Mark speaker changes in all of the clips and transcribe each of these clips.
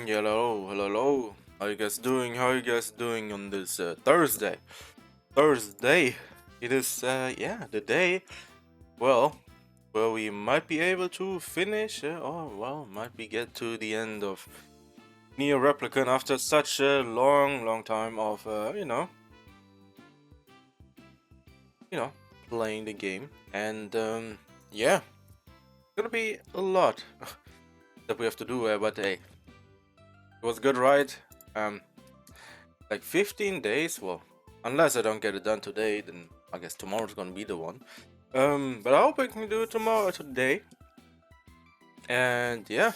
Speaker 1: Hello, hello, hello. How you guys doing? How you guys doing on this Thursday? Thursday. It is yeah, the day. Well, well, we might be able to finish. Might be get to the end of Nier Replicant after such a long time of you know, playing the game. And yeah, it's gonna be a lot that we have to do. But hey, it was a good ride. Um, like 15 days. Well, unless I don't get it done today, then I guess tomorrow's gonna be the one. But I hope I can do it tomorrow, today. And yeah,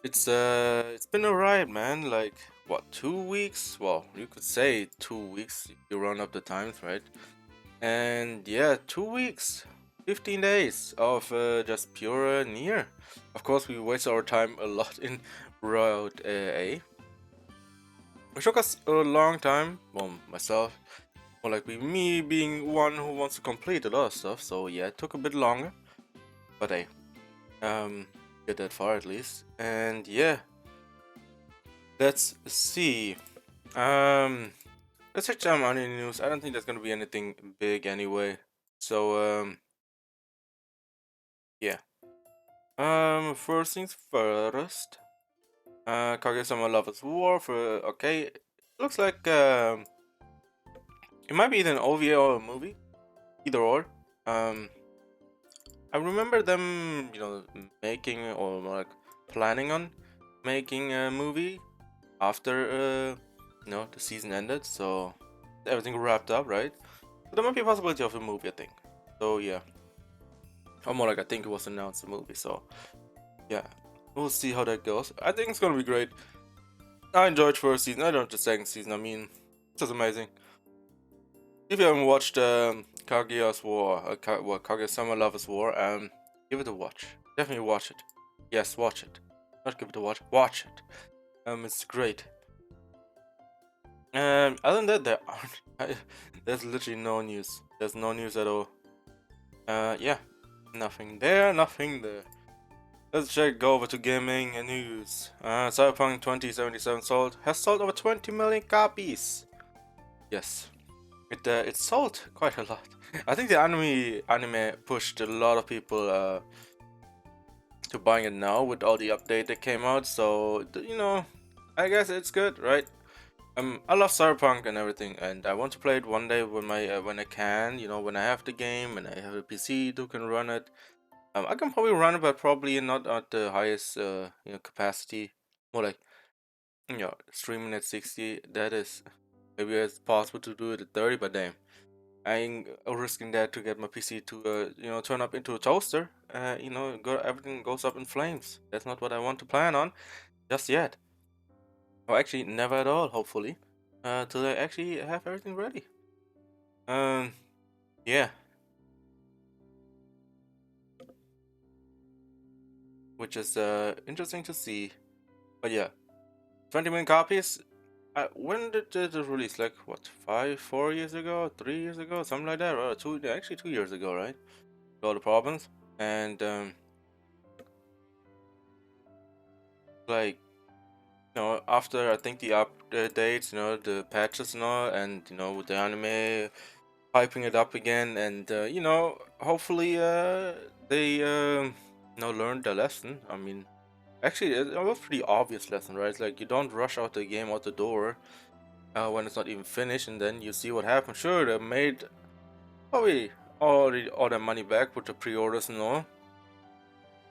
Speaker 1: it's been a ride, man. Like what, 2 weeks? Well, you could say 2 weeks if you run up the times, right? And yeah, 2 weeks, 15 days of just pure Nier. Of course, we waste our time a lot in Route A. It took us a long time. Well, myself, or like me being one who wants to complete a lot of stuff. So yeah, it took a bit longer, but hey, get that far at least. And yeah, let's see. Um, let's check some on the news. I don't think there's gonna be anything big anyway. So yeah. First things first. Kaguya-sama Lover's War for okay. Looks like it might be either an OVA or a movie, either or. Um, I remember them, making or more like planning on making a movie after the season ended, so everything wrapped up, right? So there might be a possibility of a movie, I think. So yeah, or more like I think it was announced a movie. So yeah, we'll see how that goes. I think it's gonna be great. I enjoyed first season. I don't the second season. I mean, it's just amazing. If you haven't watched Kaguya's War, Kaguya-sama Lover's War, give it a watch. Definitely watch it. Yes, watch it. Not give it a watch. Watch it. It's great. Other than that, there aren't. There's literally no news. There's no news at all. Yeah, nothing there, nothing there. Let's go over to gaming and news. Cyberpunk 2077 has sold over 20 million copies. Yes, it sold quite a lot. I think the anime pushed a lot of people to buying it now with all the update that came out. So I guess it's good, right? I love Cyberpunk and everything, and I want to play it one day when I can. When I have the game and I have a PC who can run it. I can probably run it, but probably not at the highest capacity. More like streaming at 60. That is maybe it's possible to do it at 30, but damn. I ain't risking that to get my PC to turn up into a toaster. Everything goes up in flames. That's not what I want to plan on just yet. Or actually, never at all. Hopefully, till I actually have everything ready. Um, yeah, which is interesting to see. But yeah, 20 million copies. When did it release? Like what? 4 years ago, 3 years ago, something like that, or actually 2 years ago, right? With all the problems and like after I think the updates, the patches and all, and with the anime hyping it up again, and hopefully they learned the lesson. I mean, actually, it was a pretty obvious lesson, right? It's like you don't rush out the game out the door when it's not even finished, and then you see what happened. Sure, they made probably already all their money back with the pre-orders and all.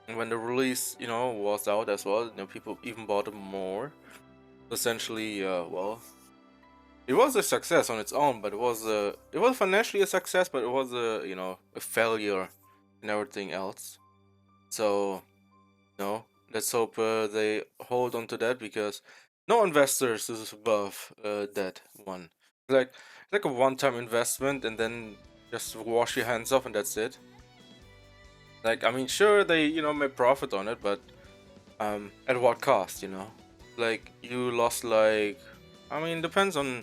Speaker 1: And when the release, was out as well, people even bought it more. Essentially, it was a success on its own, but it was financially a success, but it was a failure and everything else. So let's hope they hold on to that because no investors is above that one. It's like a one-time investment and then just wash your hands off and that's it. Like I mean, sure they may profit on it, but at what cost? Like you lost like I mean depends on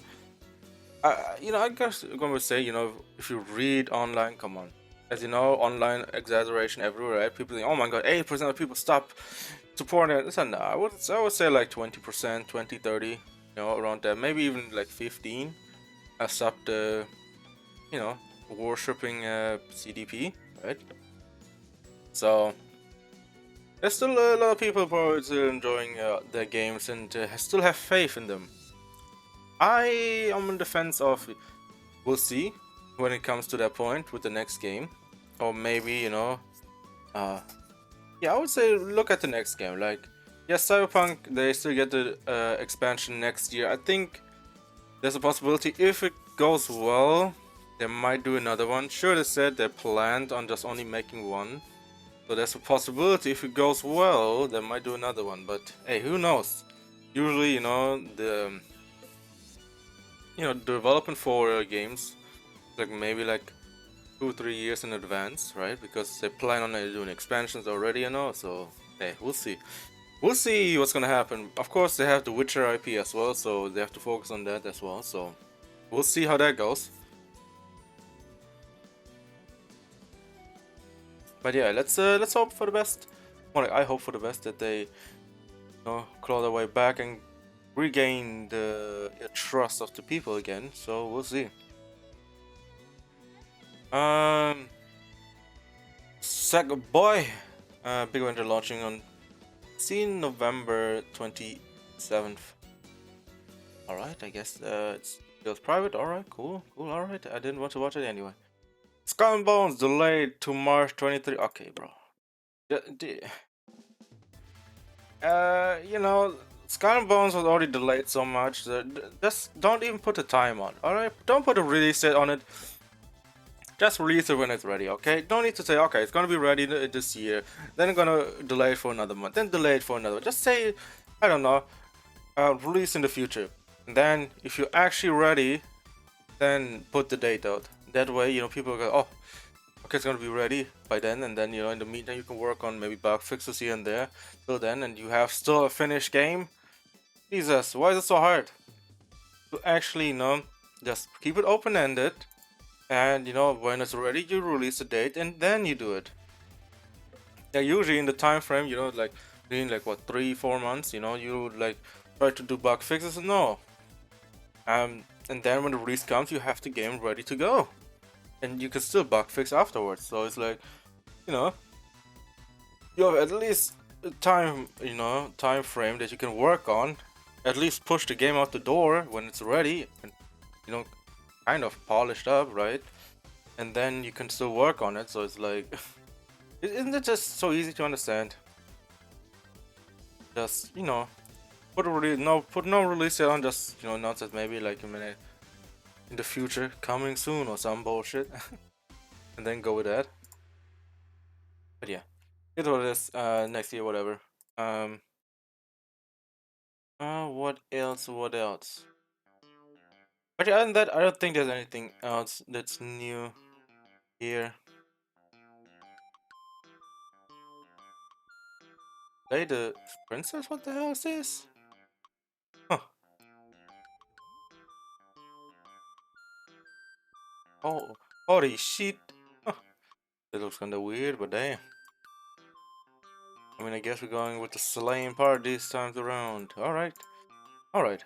Speaker 1: I guess I'm gonna say if you read online, come on, as you know, online exaggeration everywhere, right? People think, oh my god, 80% of people stop supporting it. So no, I would say like 20%, 20, 30, around that. Maybe even like 15. I stopped, you know, worshipping CDP, right? So there's still a lot of people probably still enjoying their games and still have faith in them. I am on the fence of we'll see when it comes to that point with the next game, or maybe uh, yeah, I would say look at the next game. Like, yes, Cyberpunk they still get the expansion next year. I think there's a possibility if it goes well, they might do another one. Sure, they said they planned on just only making one. So there's a possibility if it goes well, they might do another one. But hey, who knows? Usually, the development for games like maybe like 2 3 years in advance, right? Because they plan on doing expansions already, So hey, we'll see. We'll see what's gonna happen. Of course, they have the Witcher IP as well, so they have to focus on that as well. So we'll see how that goes. But yeah, let's hope for the best. Well, I hope for the best that they claw their way back and regain the trust of the people again. So we'll see. Um, Saga Boy, Big Winter launching on November 27th. All right, I guess it's still private. All right, cool, cool. All right, I didn't want to watch it anyway. Skull and Bones delayed to March 23. Okay, bro. You know, Skull and Bones was already delayed so much that just don't even put a time on. All right, don't put a release date on it. Just release it when it's ready. Okay, don't need to say okay, it's gonna be ready this year. Then I'm gonna delay it for another month. Then delay it for another. Just say, I don't know, release in the future. And then if you're actually ready, then put the date out. That way, people go, oh, okay, it's gonna be ready by then, and then in the meantime you can work on maybe bug fixes here and there till then, and you have still a finished game. Jesus, why is it so hard to actually just keep it open-ended, and when it's ready you release the date and then you do it. Yeah, usually in the time frame, like being like what 3 4 months, you would like try to do bug fixes. No, and then when the release comes, you have the game ready to go, and you can still bug fix afterwards. So it's like, you know, you have at least a time frame that you can work on. At least push the game out the door when it's ready and kind of polished up, right? And then you can still work on it. So it's like, isn't it just so easy to understand? Just put no release date on. Just announce it maybe like a minute in the future, coming soon or some bullshit, and then go with that. But yeah, it's what it is. Next year, whatever. Um. What else? What else? But other than that, I don't think there's anything else that's new here. Play the princess? What the hell is this? Huh. Oh, holy shit. Huh. That looks kinda weird, but damn. I mean, I guess we're going with the slaying part these times around. Alright. Alright.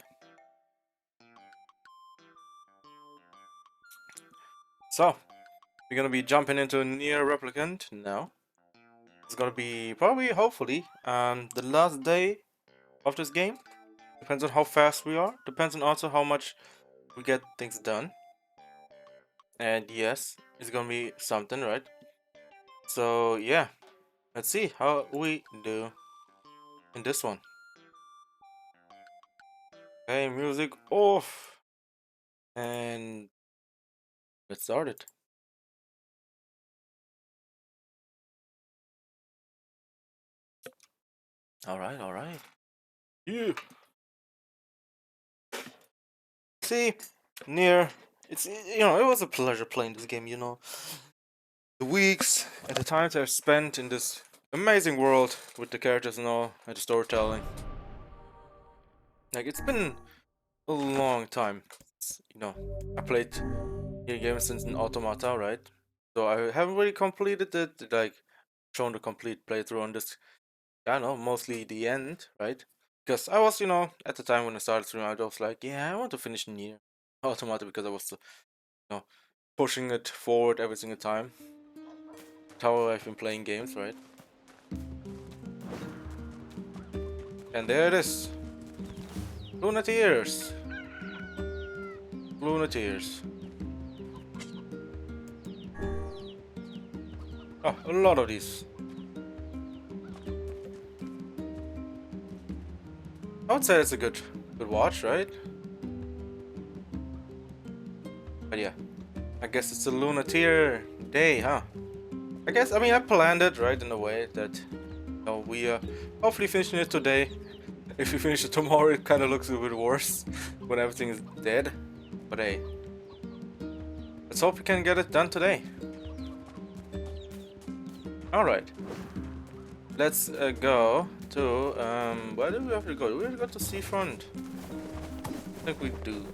Speaker 1: So, we're gonna be jumping into Nier Replicant now. It's gonna be probably, hopefully, the last day of this game. Depends on how fast we are. Depends on also how much we get things done. And yes, it's gonna be something, right? So yeah, let's see how we do in this one. Okay, music off, and let's start it. All right, all right. Yeah. See, Nier. It was a pleasure playing this game. The weeks and the times I've spent in this amazing world with the characters and all, and the storytelling. Like it's been a long time. I played Nier games since an Automata, right? So I haven't really completed it, like shown the complete playthrough on this. I don't know, mostly the end, right? Because I was, at the time when I started streaming, I was like, yeah, I want to finish Nier Automata because I was, pushing it forward every single time. That's how I've been playing games, right? And there it is. Lunateers. Lunateers. Oh, a lot of these. I would say it's a good watch, right? But yeah, I guess it's a Lunateer day, huh? I mean, I planned it, right, in a way that, we hopefully finishing it today. If we finish it tomorrow, it kind of looks a bit worse when everything is dead. But hey, let's hope we can get it done today. Alright. Let's go to, where do we have to go? Do we have to go to Seafront? I think we do.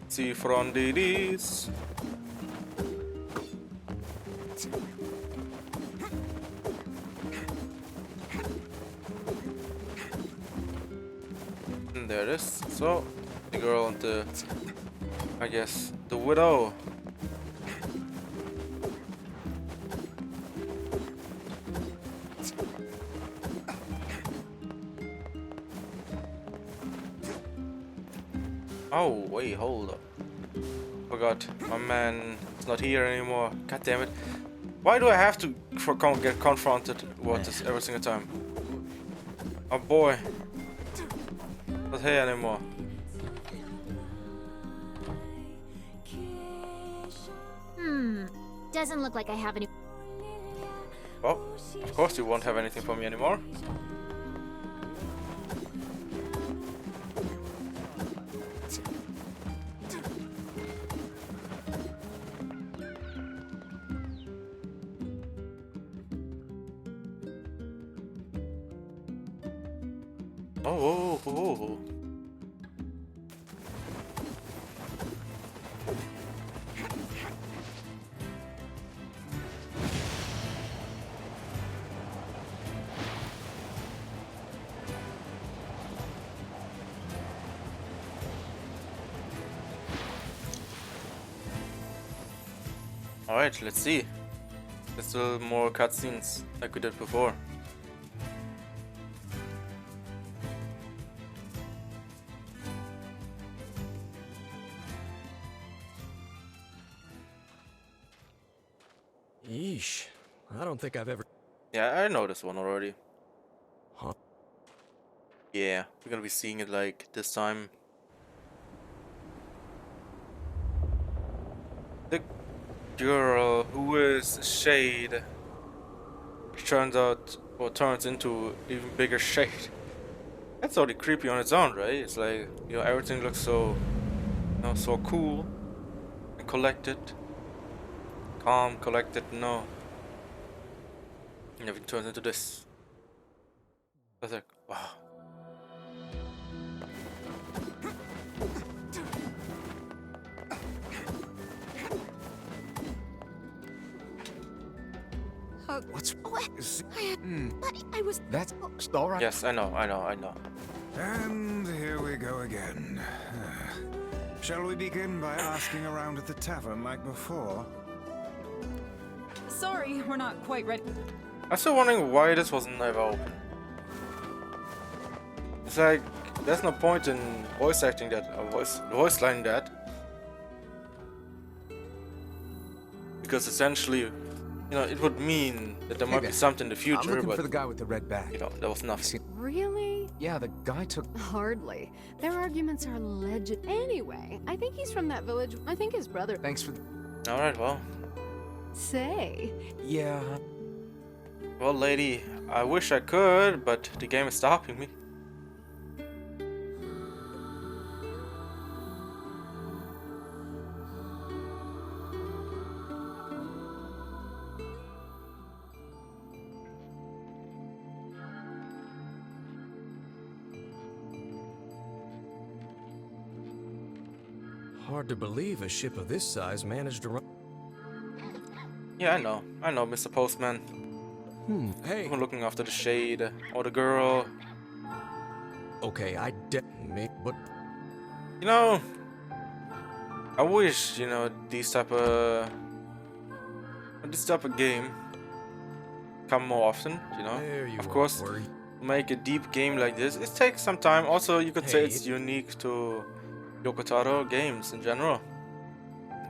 Speaker 1: Seafront it is. And there it is. So, the girl and the, I guess, the widow. Oh, wait, hold up. Forgot, my man is not here anymore. God damn it. Why do I have to get confronted with this every single time? Oh boy. Not here anymore.
Speaker 2: Doesn't look like I have any.
Speaker 1: Well, of course you won't have anything for me anymore. Oh. Alright, let's see. There's still more cutscenes like we did before.
Speaker 3: Yeesh. I don't think I've ever...
Speaker 1: Yeah, I know this one already.
Speaker 3: Huh?
Speaker 1: Yeah, we're gonna be seeing it like this time. The girl who is Shade turns out or turns into even bigger Shade. That's already creepy on its own, right? It's like, everything looks so, so cool and collected. Calm, collected, no. And everything turns into this. That's like, wow.
Speaker 3: What's...
Speaker 2: What? But I was.
Speaker 3: That's all right.
Speaker 1: Yes, I know.
Speaker 4: And here we go again. Shall we begin by asking around at the tavern like before?
Speaker 5: Sorry, we're not quite ready.
Speaker 1: I'm still wondering why this wasn't ever open. It's like, there's no point in voice acting that, voice line that. Because essentially, it would mean that there might be something in the future,
Speaker 3: I'm looking
Speaker 1: but
Speaker 3: for the guy with the red bag.
Speaker 1: there was nothing.
Speaker 6: Really?
Speaker 3: Yeah, the guy took...
Speaker 6: Hardly. Their arguments are legend. Anyway, I think he's from that village. I think his brother.
Speaker 3: Thanks for the...
Speaker 1: Alright, well.
Speaker 6: Say.
Speaker 3: Yeah.
Speaker 1: Well, lady, I wish I could, but the game is stopping me.
Speaker 5: Hard to believe a ship of this size managed to run.
Speaker 1: Yeah, I know, Mr. Postman.
Speaker 5: Hey.
Speaker 1: I'm looking after the shade or the girl.
Speaker 5: Okay, I definitely, but
Speaker 1: You know, I wish, you know, this type of game come more often, you know.
Speaker 5: there you
Speaker 1: Of course,
Speaker 5: are.
Speaker 1: to make a deep game like this, it takes some time. Also, you could say
Speaker 5: Hey.
Speaker 1: it's unique to Yoko Taro games in general.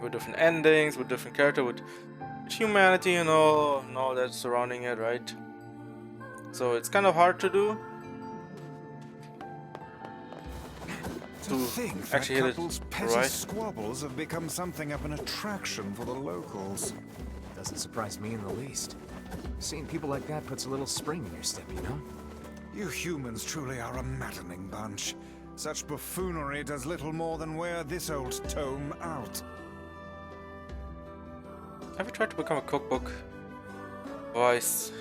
Speaker 1: With different endings, with different character, with humanity and all that surrounding it, right? So it's kind of hard to do.
Speaker 4: To think that
Speaker 1: actually hit it
Speaker 4: couple's petty
Speaker 1: right.
Speaker 4: squabbles have become something of an attraction for the locals.
Speaker 3: Doesn't surprise me in the least. Seeing people like that puts a little spring in your step, you know?
Speaker 4: You humans truly are a maddening bunch. Such buffoonery does little more than wear this old tome out.
Speaker 1: Have you tried to become a cookbook voice?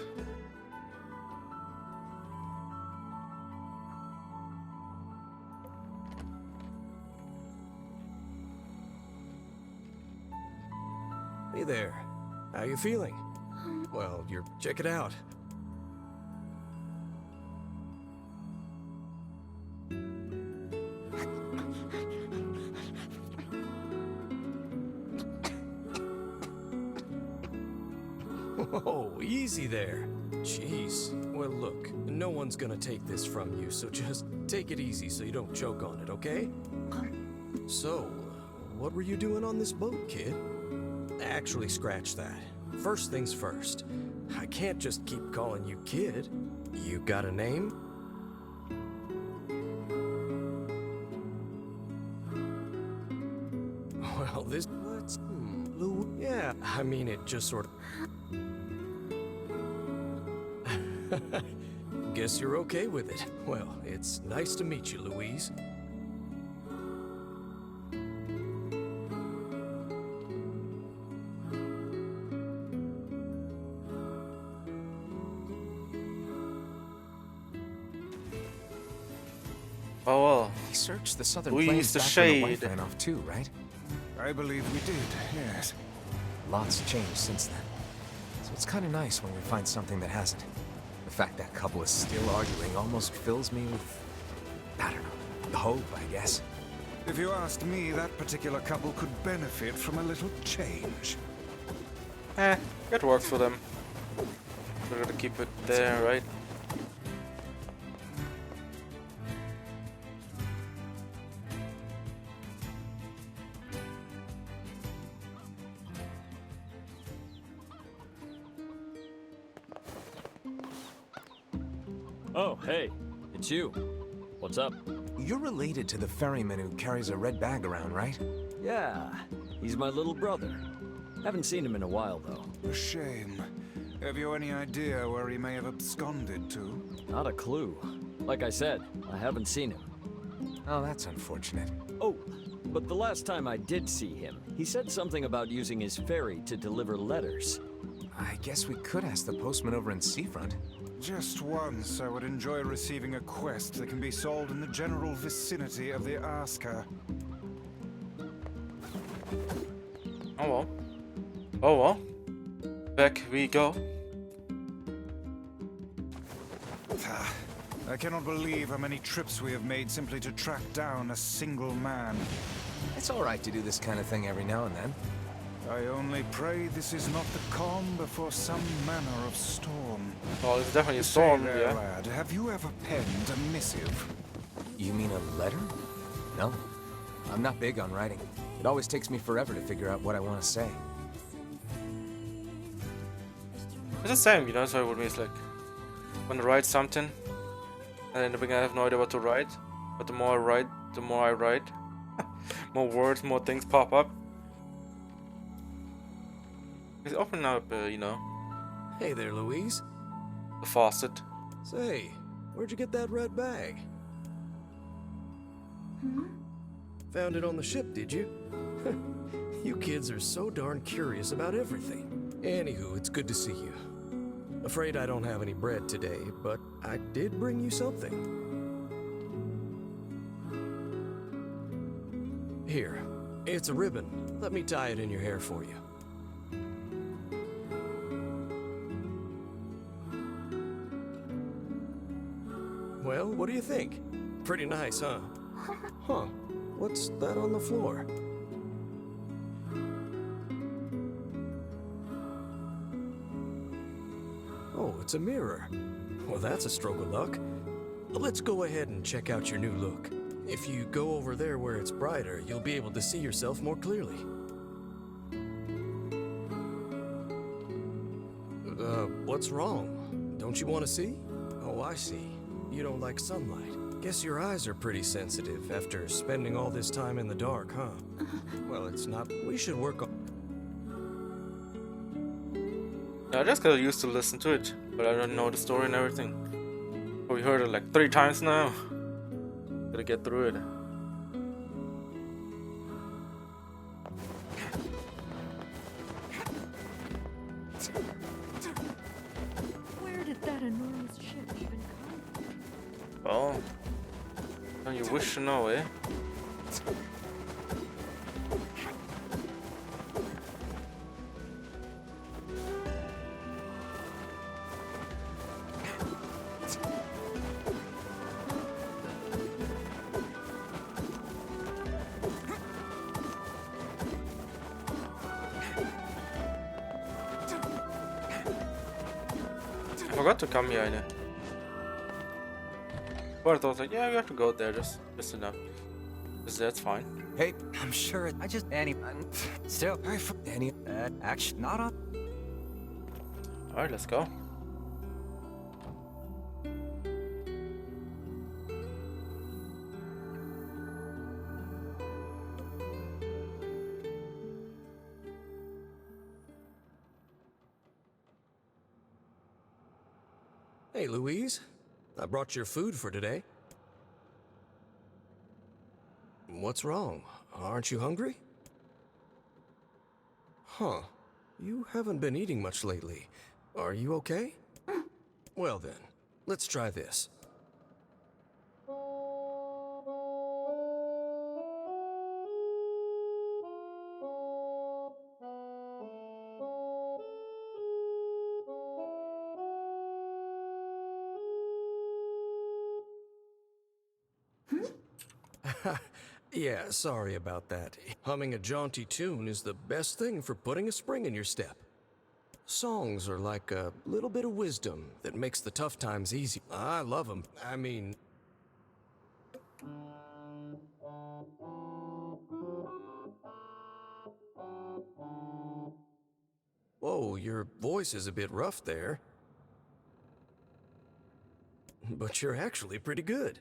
Speaker 5: Hey there. How you feeling? Well, check it out. Oh, easy there. Jeez. Well, look, no one's gonna take this from you, so just take it easy so you don't choke on it, okay? So, what were you doing on this boat, kid? Actually, scratch that. First things first. I can't just keep calling you kid. You got a name? Well, this... Yeah, I mean, it just sort of... Guess you're okay with it. Well, it's nice to meet you, Louise.
Speaker 1: Oh well.
Speaker 3: We searched the southern
Speaker 1: We
Speaker 3: plains
Speaker 1: used the
Speaker 3: back when the wife
Speaker 1: shade.
Speaker 3: ran off too, right?
Speaker 4: I believe we did, yes.
Speaker 3: Lots changed since then. So it's kind of nice when we find something that hasn't. The fact that couple is still arguing almost fills me with, I don't know, hope, I guess.
Speaker 4: If you asked me, that particular couple could benefit from a little change.
Speaker 1: It works for them. We're gonna keep it there, right?
Speaker 7: Oh, hey, it's you. What's up?
Speaker 3: You're related to the ferryman who carries a red bag around, right?
Speaker 7: Yeah, he's my little brother. Haven't seen him in a while, though.
Speaker 4: A shame. Have you any idea where he may have absconded to?
Speaker 7: Not a clue. Like I said, I haven't seen him.
Speaker 3: Oh, that's unfortunate.
Speaker 7: Oh, but the last time I did see him, he said something about using his ferry to deliver letters.
Speaker 3: I guess we could ask the postman over in Seafront.
Speaker 4: Just once, I would enjoy receiving a quest that can be solved in the general vicinity of the Asker.
Speaker 1: Oh well. Oh well. Back we go.
Speaker 4: I cannot believe how many trips we have made simply to track down a single man.
Speaker 3: It's all right to do this kind of thing every now and then.
Speaker 4: I only pray this is not the calm before some manner of storm.
Speaker 1: Well, it's definitely a
Speaker 4: Say
Speaker 1: storm,
Speaker 4: there,
Speaker 1: yeah.
Speaker 4: lad, have you ever penned a missive?
Speaker 3: You mean a letter? No. I'm not big on writing. It always takes me forever to figure out what I want to say.
Speaker 1: It's the same, you know, so with me it's like when I write something and in the beginning I have no idea what to write, but the more I write, the more I write. More words, more things pop up. It's opening up, you know,
Speaker 5: Hey there, Louise.
Speaker 1: the faucet.
Speaker 5: Say, where'd you get that red bag? Found it on the ship, did you? You kids are so darn curious about everything. Anywho, it's good to see you. Afraid I don't have any bread today, but I did bring you something. Here, It's a ribbon. Let me tie it in your hair for you. Well, what do you think? Pretty nice, huh? Huh. What's that on the floor? Oh, it's a mirror. Well, that's a stroke of luck. Let's go ahead and check out your new look. If you go over there where it's brighter, you'll be able to see yourself more clearly. What's wrong? Don't you want to see? Oh, I see. You don't like sunlight. Guess your eyes are pretty sensitive after spending all this time in the dark, huh? Well, it's not. We should work on...
Speaker 1: I just got used to listen to it, but I don't know the story and everything. We heard it like 3 times now. Gotta get through it.
Speaker 6: Where did that enormous ship even come from?
Speaker 1: Oh. And you wish to know, eh? I forgot to come here. But I was like, yeah, you have to go there just enough. Because that's fine.
Speaker 3: Hey, I'm sure I just still any action not on.
Speaker 1: Alright, let's go.
Speaker 5: Hey, Louise. I brought your food for today. What's wrong? Aren't you hungry? Huh. You haven't been eating much lately. Are you okay? Well then, let's try this. Yeah, sorry about that. Humming a jaunty tune is the best thing for putting a spring in your step. Songs are like a little bit of wisdom that makes the tough times easy. I love them. I mean... Whoa, your voice is a bit rough there. But you're actually pretty good.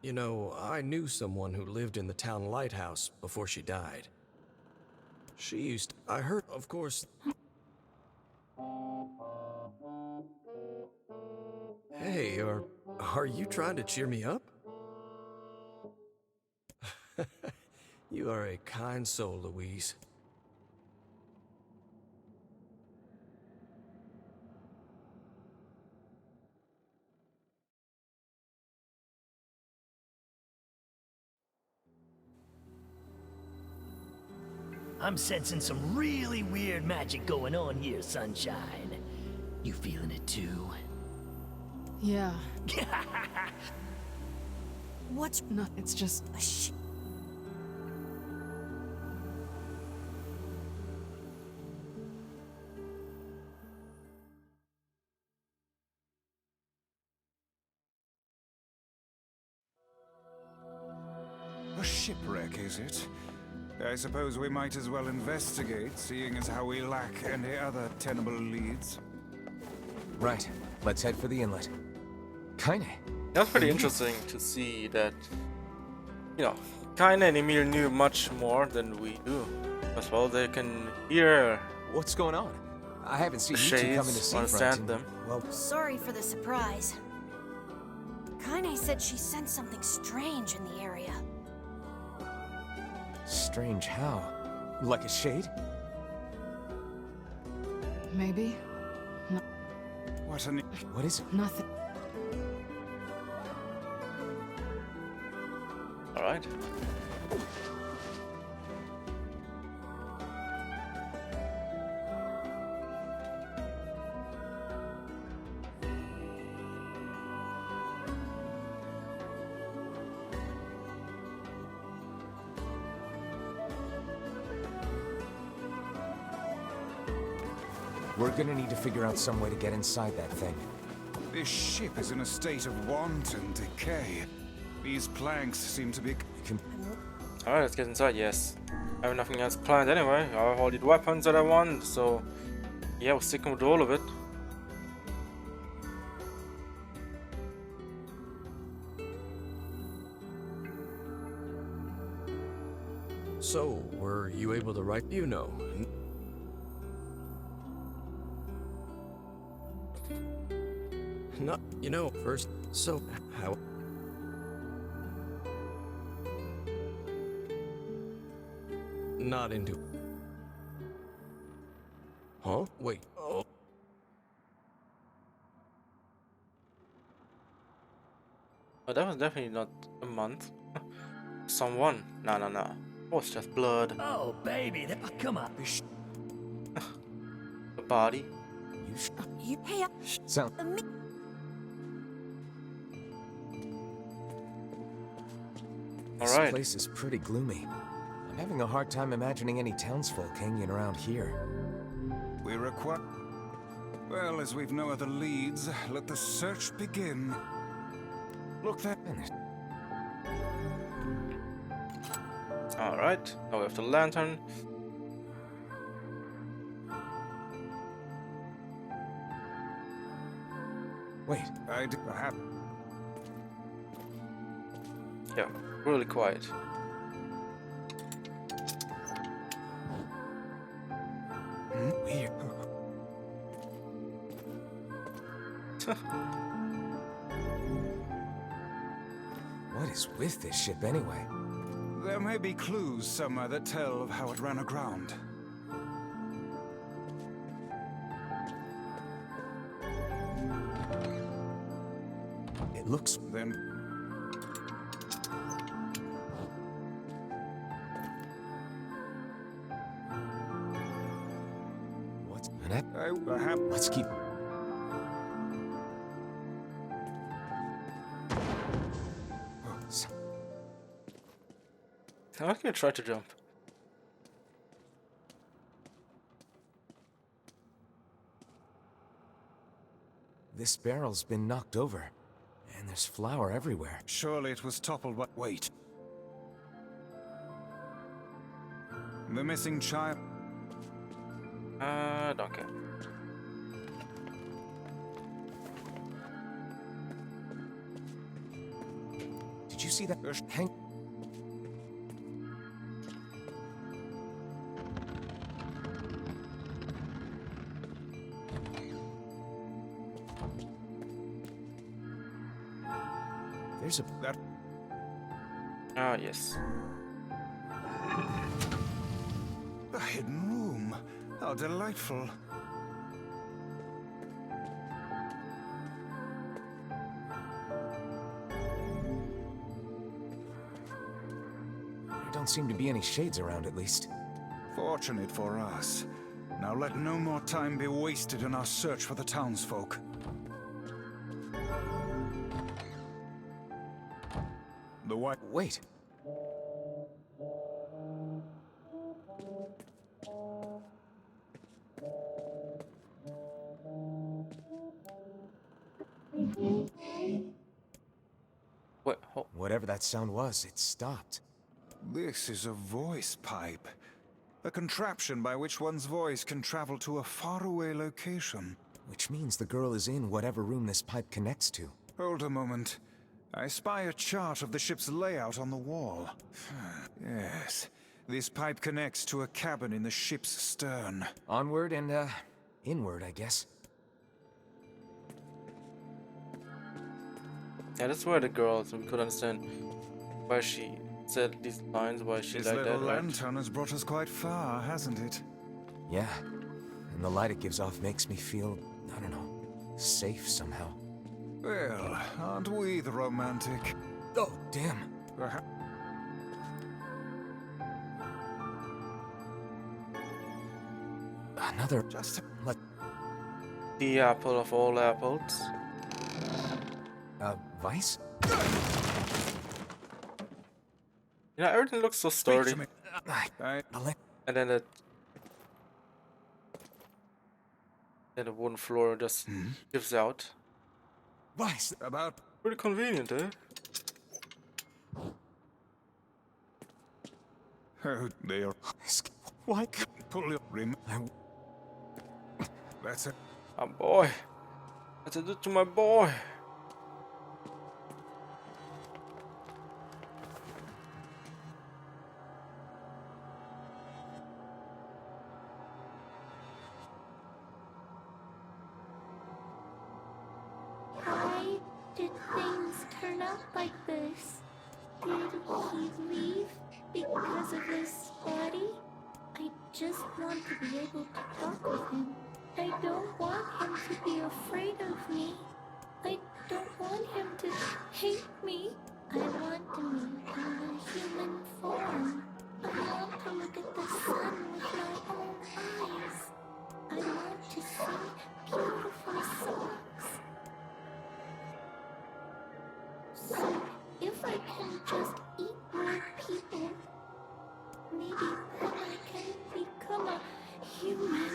Speaker 5: You know, I knew someone who lived in the town lighthouse before she died. She used... I heard, of course... Hey, are you trying to cheer me up? You are a kind soul, Louise.
Speaker 8: I'm sensing some really weird magic going on here, Sunshine. You feeling it too?
Speaker 6: Yeah.
Speaker 8: What's...
Speaker 6: No, it's just...
Speaker 4: A shipwreck, is it? I suppose we might as well investigate, seeing as how we lack any other tenable leads.
Speaker 3: Right. Let's head for the inlet. Kinda.
Speaker 1: That's pretty interesting to see that, you know, Kaine and Emil knew much more than we do. As well, they can hear
Speaker 3: What's going on? I haven't
Speaker 1: the
Speaker 3: seen you two come into
Speaker 1: shades,
Speaker 3: Seafront
Speaker 1: understand
Speaker 3: in-
Speaker 1: them.
Speaker 3: Well,
Speaker 9: Sorry for the surprise. Kaine said she sensed something strange in the area.
Speaker 3: strange how? Like a shade?
Speaker 6: Maybe.
Speaker 4: What an...
Speaker 3: What is it?
Speaker 6: Nothing.
Speaker 1: All right.
Speaker 3: We're gonna need to figure out some way to get inside that thing.
Speaker 4: This ship is in a state of wanton decay. These planks seem to be...
Speaker 1: All right, let's get inside. Yes, I have nothing else planned anyway. I have all the weapons that I want, so yeah, we're sticking with all of it.
Speaker 5: So, were you able to write? You know. Not, you know, first, so, how? Not into. Huh? Wait. Oh.
Speaker 1: Oh, that was definitely not a month. Someone. No, no, no. Oh, it's just blood.
Speaker 8: Oh, baby, come on.
Speaker 1: A body.
Speaker 9: You pay up.
Speaker 3: Sound. This
Speaker 1: Alright.
Speaker 3: place is pretty gloomy. I'm having a hard time imagining any townsfolk hanging around here.
Speaker 4: We require... Well, as we've no other leads, let the search begin. Look there.
Speaker 1: Alright. Now we have the lantern.
Speaker 3: Wait,
Speaker 4: I'd have...
Speaker 1: Yeah, really quiet.
Speaker 3: weird. What is with this ship anyway?
Speaker 4: There may be clues somewhere that tell of how it ran aground.
Speaker 3: It looks...
Speaker 4: Then...
Speaker 3: What's... An
Speaker 4: Perhaps...
Speaker 3: Let's keep... Oh,
Speaker 1: I'm gonna try to jump.
Speaker 3: This barrel's been knocked over, and there's flour everywhere.
Speaker 4: Surely it was toppled by... Wait. The missing child...
Speaker 1: Don't care.
Speaker 3: Did you see that? Hang... There's a...
Speaker 4: That...
Speaker 1: Ah, yes.
Speaker 4: A hidden room. How delightful.
Speaker 3: There don't seem to be any shades around, at least.
Speaker 4: Fortunate for us. Now let no more time be wasted in our search for the townsfolk. The white...
Speaker 3: Wait.
Speaker 1: What? Oh,
Speaker 3: Whatever that sound was, it stopped.
Speaker 4: This is a voice pipe. A contraption by which one's voice can travel to a faraway location.
Speaker 3: Which means the girl is in whatever room this pipe connects to.
Speaker 4: Hold a moment. I spy a chart of the ship's layout on the wall. Yes. This pipe connects to a cabin in the ship's stern.
Speaker 3: Onward and, inward, I guess.
Speaker 1: yeah, that's where the girl, so we could understand why she said these lines, why she
Speaker 4: This
Speaker 1: like
Speaker 4: little
Speaker 1: that. Right?
Speaker 4: lantern has brought us quite far, hasn't it?
Speaker 3: Yeah. And the light it gives off makes me feel, I don't know, safe somehow.
Speaker 4: Well, aren't we the romantic?
Speaker 3: Oh, damn.
Speaker 4: Perhaps.
Speaker 3: Another. Just let.
Speaker 1: The apple of all apples.
Speaker 3: Vice?
Speaker 1: You know, everything looks so sturdy. And then the wooden floor just gives out.
Speaker 3: Vice.
Speaker 4: About.
Speaker 1: Pretty convenient, eh?
Speaker 4: Oh, they are.
Speaker 3: Why?
Speaker 4: Pull your rim. That's it.
Speaker 1: My boy. What did I do to my boy?
Speaker 10: Why did things turn out like this? Did he leave because of his body? I just want to be able to talk with him. I don't want him to be afraid of me. I don't want him to hate me. I want to meet him in human form. I want to look at the sun with my own eyes. I want to sing beautiful songs. So, if I can just eat more people, maybe then I can become a human.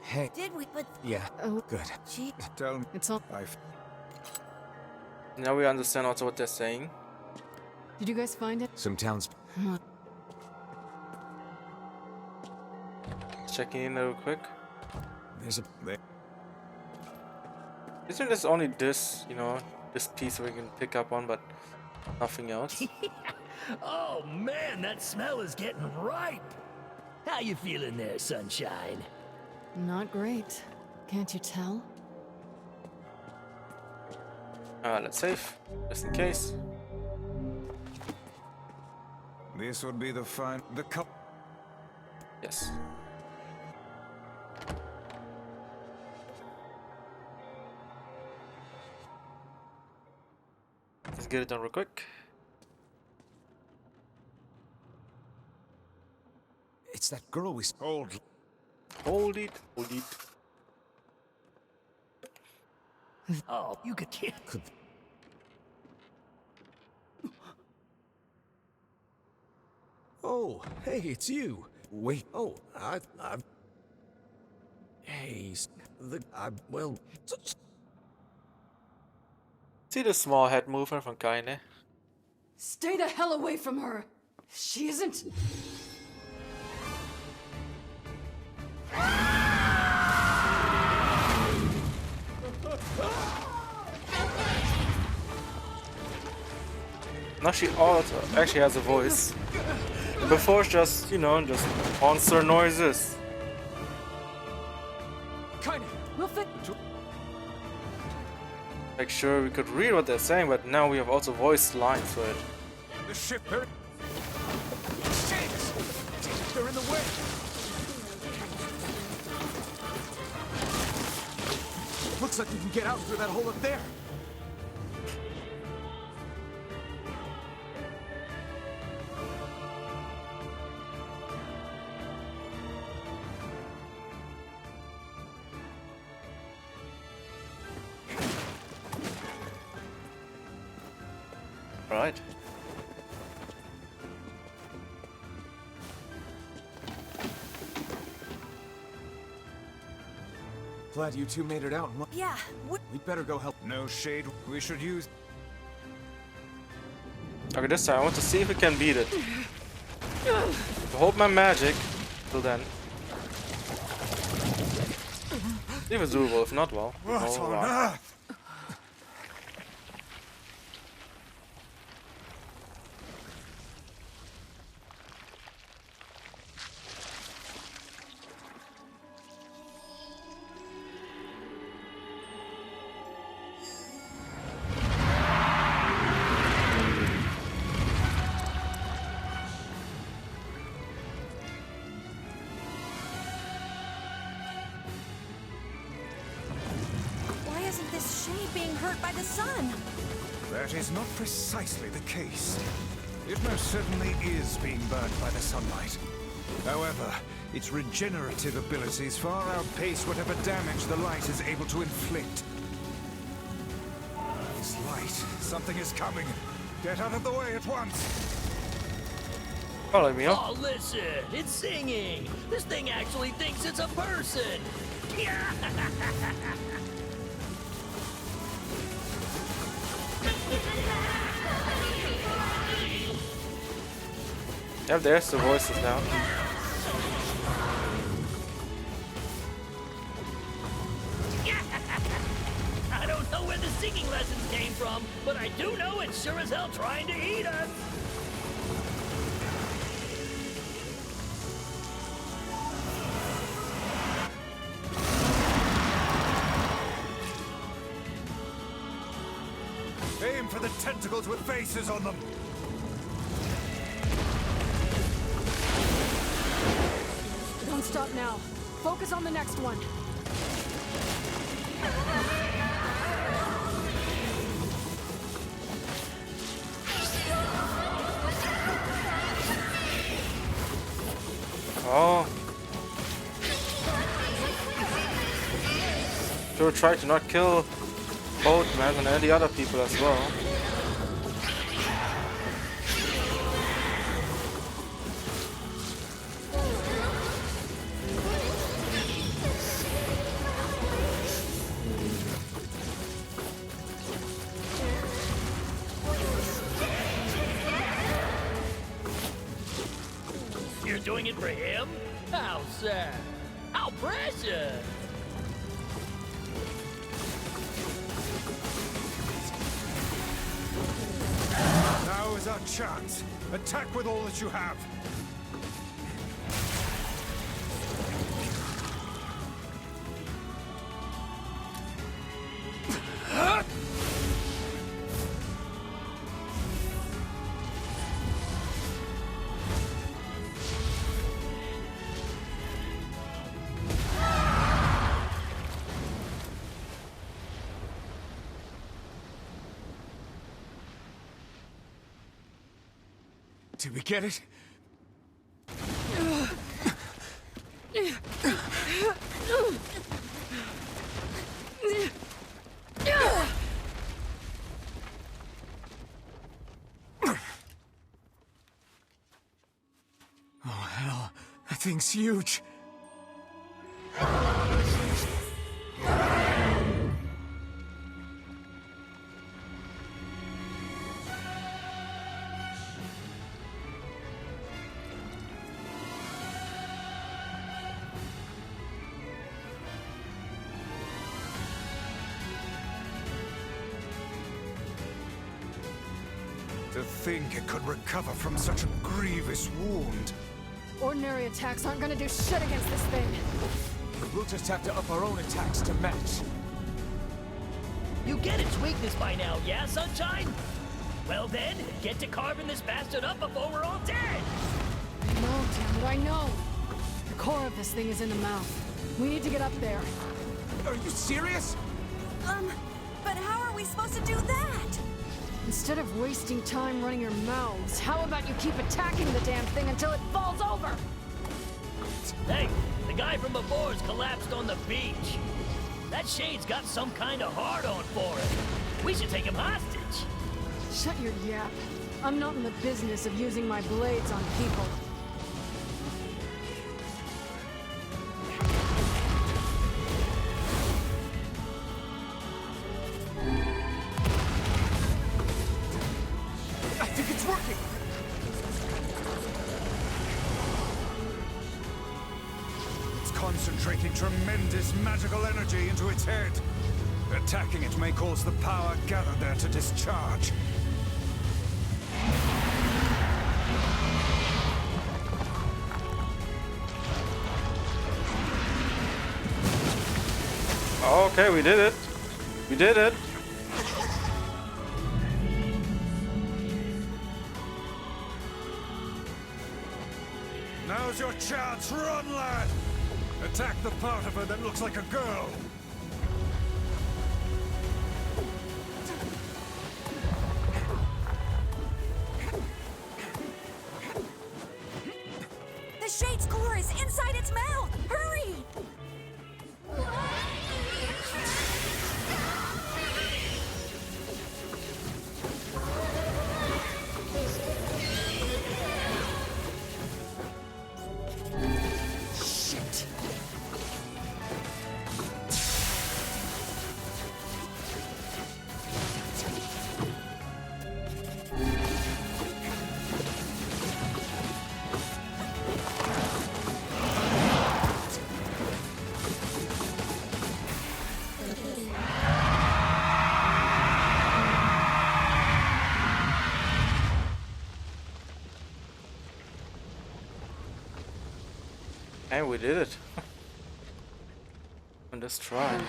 Speaker 3: Hey.
Speaker 9: Did we? But
Speaker 3: Yeah.
Speaker 6: Oh,
Speaker 3: Good.
Speaker 9: gee,
Speaker 4: Tell me.
Speaker 6: it's all.
Speaker 1: Now we understand also what they're saying.
Speaker 6: Did you guys find it?
Speaker 3: Some towns.
Speaker 1: Checking in real quick.
Speaker 3: There's a.
Speaker 1: Isn't this only this, you know, this piece we can pick up on, but nothing else?
Speaker 8: Oh man, that smell is getting ripe. How you feeling there, Sunshine?
Speaker 6: Not great. Can't you tell?
Speaker 1: Let's save, just in case.
Speaker 4: This would be the cup.
Speaker 1: Yes. Let's get it done real quick.
Speaker 3: It's that girl we
Speaker 4: Hold.
Speaker 1: Hold it, hold it.
Speaker 8: Oh, you could get.
Speaker 5: Oh, hey, it's you.
Speaker 3: Wait.
Speaker 5: Oh, I. Hey, well.
Speaker 1: See the small head movement from Kaine?
Speaker 6: Stay the hell away from her! She isn't.
Speaker 1: Now she also actually has a voice. Before it's just, you know, just monster noises.
Speaker 3: Kinda.
Speaker 6: We'll fit.
Speaker 1: Like sure we could read what they're saying, but now we have also voice lines for it.
Speaker 4: The ship. They're
Speaker 3: They're in the way. Looks like we can get out through that hole up there.
Speaker 1: Right.
Speaker 3: Glad you two made it out.
Speaker 9: yeah.
Speaker 3: We'd better go help.
Speaker 4: no shade. We should use.
Speaker 1: Okay, this time I want to see if we can beat it. Hold my magic till then. See if it's doable, if not, well.
Speaker 4: What
Speaker 1: oh,
Speaker 4: on
Speaker 1: wow.
Speaker 4: earth?
Speaker 9: shade being hurt by the sun.
Speaker 4: That is not precisely the case. It most certainly is being burned by the sunlight. However, its regenerative abilities far outpace whatever damage the light is able to inflict. This light, something is coming. Get out of the way at once.
Speaker 1: Follow me up.
Speaker 8: Oh, listen, it's singing. This thing actually thinks it's a person.
Speaker 1: Yeah, there's the voices now.
Speaker 8: I don't know where the singing lessons came from, but I do know it's sure as hell trying to eat us.
Speaker 4: Aim for the tentacles with faces on them.
Speaker 6: Don't stop now. Focus on the next one.
Speaker 1: Oh. Sure, try to not kill Boatman and any other people as well.
Speaker 8: You're doing it for him? How sad. How precious.
Speaker 4: Now is our chance. Attack with all that you have.
Speaker 3: Did we get it? Oh, hell. That thing's huge.
Speaker 4: To think it could recover from such a grievous wound.
Speaker 6: Ordinary attacks aren't gonna do shit against this thing.
Speaker 3: We'll just have to up our own attacks to match.
Speaker 8: You get its weakness by now, yeah, Sunshine? Well then, get to carving this bastard up before we're all dead!
Speaker 6: No, damn it, I know. The core of this thing is in the mouth. We need to get up there.
Speaker 3: Are you serious?
Speaker 9: But how are we supposed to do that?
Speaker 6: Instead of wasting time running your mouths, how about you keep attacking the damn thing until it falls over?
Speaker 8: Hey, the guy from before's collapsed on the beach. That shade's got some kind of hard-on for him. We should take him hostage.
Speaker 6: Shut your yap. I'm not in the business of using my blades on people.
Speaker 3: I think it's working.
Speaker 4: It's concentrating tremendous magical energy into its head. Attacking it may cause the power gathered there to discharge.
Speaker 1: Okay, we did it. We did it.
Speaker 4: Now's your chance, run, lad! Attack the part of her that looks like a girl.
Speaker 9: Shade's core is inside its mouth! Hurry!
Speaker 1: And we did it. On this try.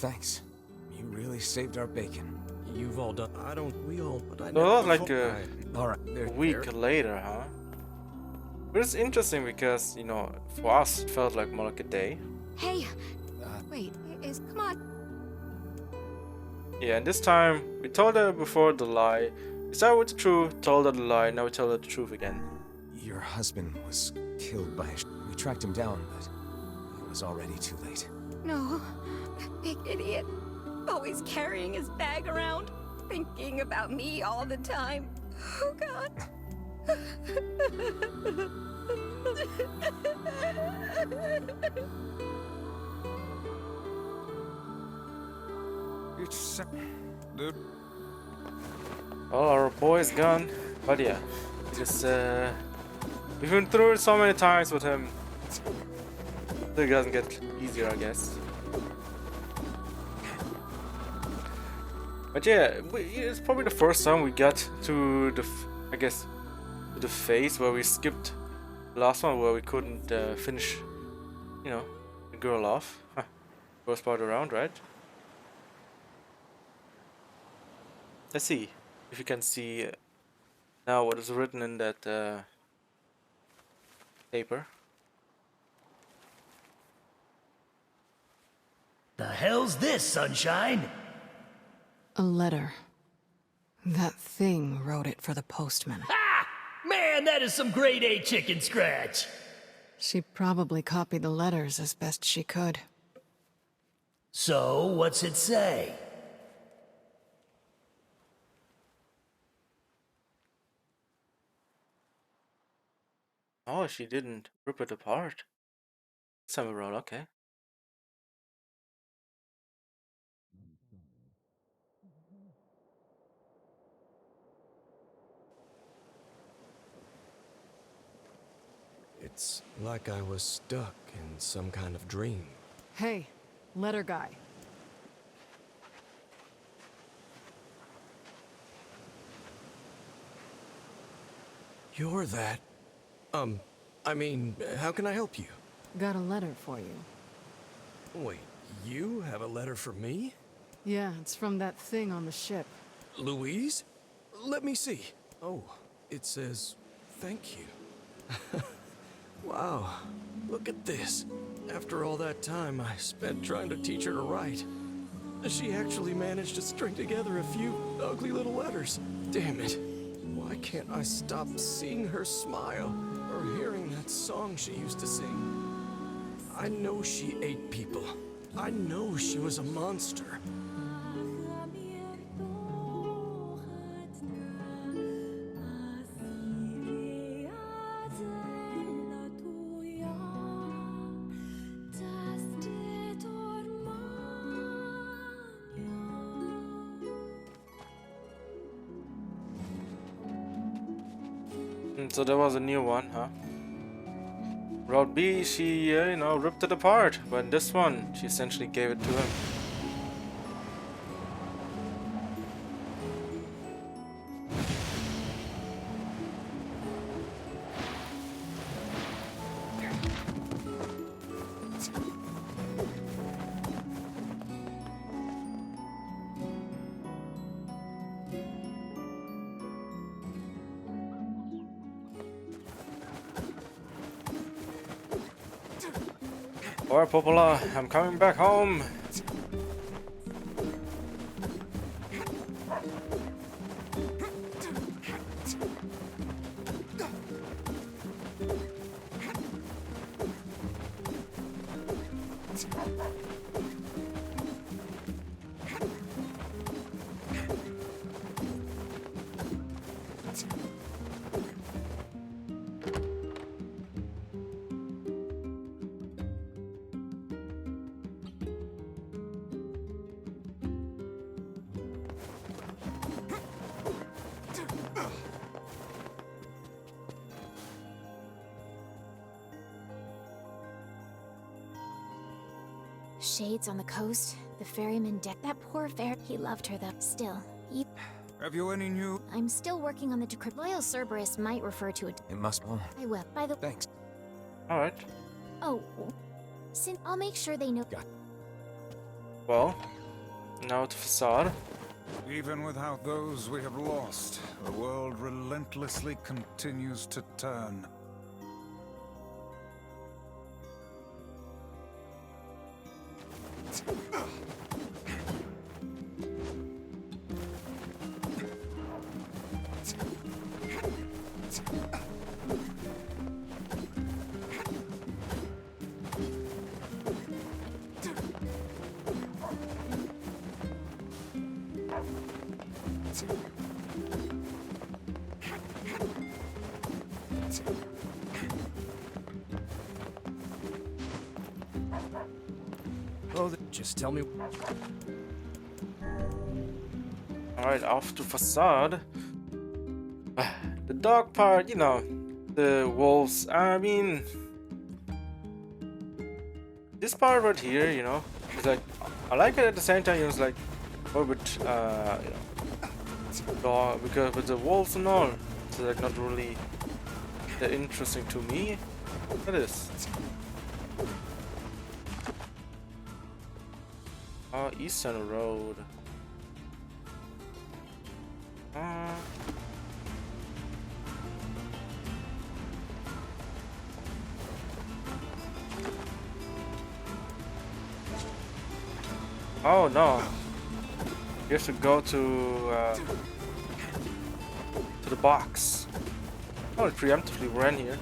Speaker 3: Thanks. You really saved our bacon.
Speaker 5: You've all done. I don't. We all. But I
Speaker 1: So
Speaker 5: never.
Speaker 1: that was like
Speaker 3: All right,
Speaker 1: a week later, huh? But it's interesting because, you know, for us it felt like more like a day.
Speaker 6: Hey, wait, come on.
Speaker 1: Yeah, and this time we told her before the lie. We started with the truth, told her the lie, now we tell her the truth again.
Speaker 3: Your husband was killed by we tracked him down, but it was already too late.
Speaker 6: No, that big idiot. Always carrying his bag around, thinking about me all the time. Oh, God.
Speaker 4: It's
Speaker 1: Well, our boy's gone, but yeah, just we've been through it so many times with him. It doesn't get easier, I guess. But yeah, it's probably the first time we got to the, I guess, the phase where we skipped the last one, where we couldn't finish, you know, the girl off. First part around, right? Let's see if you can see now what is written in that paper.
Speaker 8: The hell's this, Sunshine?
Speaker 6: A letter. That thing wrote it for the postman.
Speaker 8: Ha! Man, that is some grade A chicken scratch.
Speaker 6: She probably copied the letters as best she could.
Speaker 8: So, what's it say?
Speaker 1: Oh, she didn't rip it apart. Samurai, okay.
Speaker 5: It's like I was stuck in some kind of dream.
Speaker 6: Hey, letter guy.
Speaker 5: You're that. I mean, how can I help you?
Speaker 6: Got a letter for you.
Speaker 5: Wait, you have a letter for me?
Speaker 6: Yeah, it's from that thing on the ship.
Speaker 5: Louise? Let me see. Oh, it says, thank you. Wow, look at this. After all that time I spent trying to teach her to write, she actually managed to string together a few ugly little letters. Damn it. Why can't I stop seeing her smile or hearing That song she used to sing. I know she ate people. I know she was a monster.
Speaker 1: So there was a new one, huh? Route B, she, you know, ripped it apart, but in this one, she essentially gave it to him. Alright, Popola, I'm coming back home.
Speaker 2: Shades on the coast, the ferryman deck. That poor fair. He loved her though. Still,
Speaker 4: Have you any new...
Speaker 2: I'm still working on the decrypt. Loyal Cerberus might refer to it.
Speaker 3: It must. Oh,
Speaker 2: I will. By the
Speaker 3: thanks.
Speaker 1: Alright.
Speaker 2: Oh, since I'll make sure they know.
Speaker 1: Well, now to Facade.
Speaker 4: Even without those we have lost, the world relentlessly continues to turn.
Speaker 5: Oh, just tell me.
Speaker 1: Alright, off to Facade. The dog part, you know, the wolves, I mean... This part right here, you know, it's like, I like it at the same time, it was like, a bit, you know, dog, because with the wolves and all, it's like not really that interesting to me. It is. Oh, Eastern Road. Oh no! You have to go to the box. Oh, it preemptively ran here.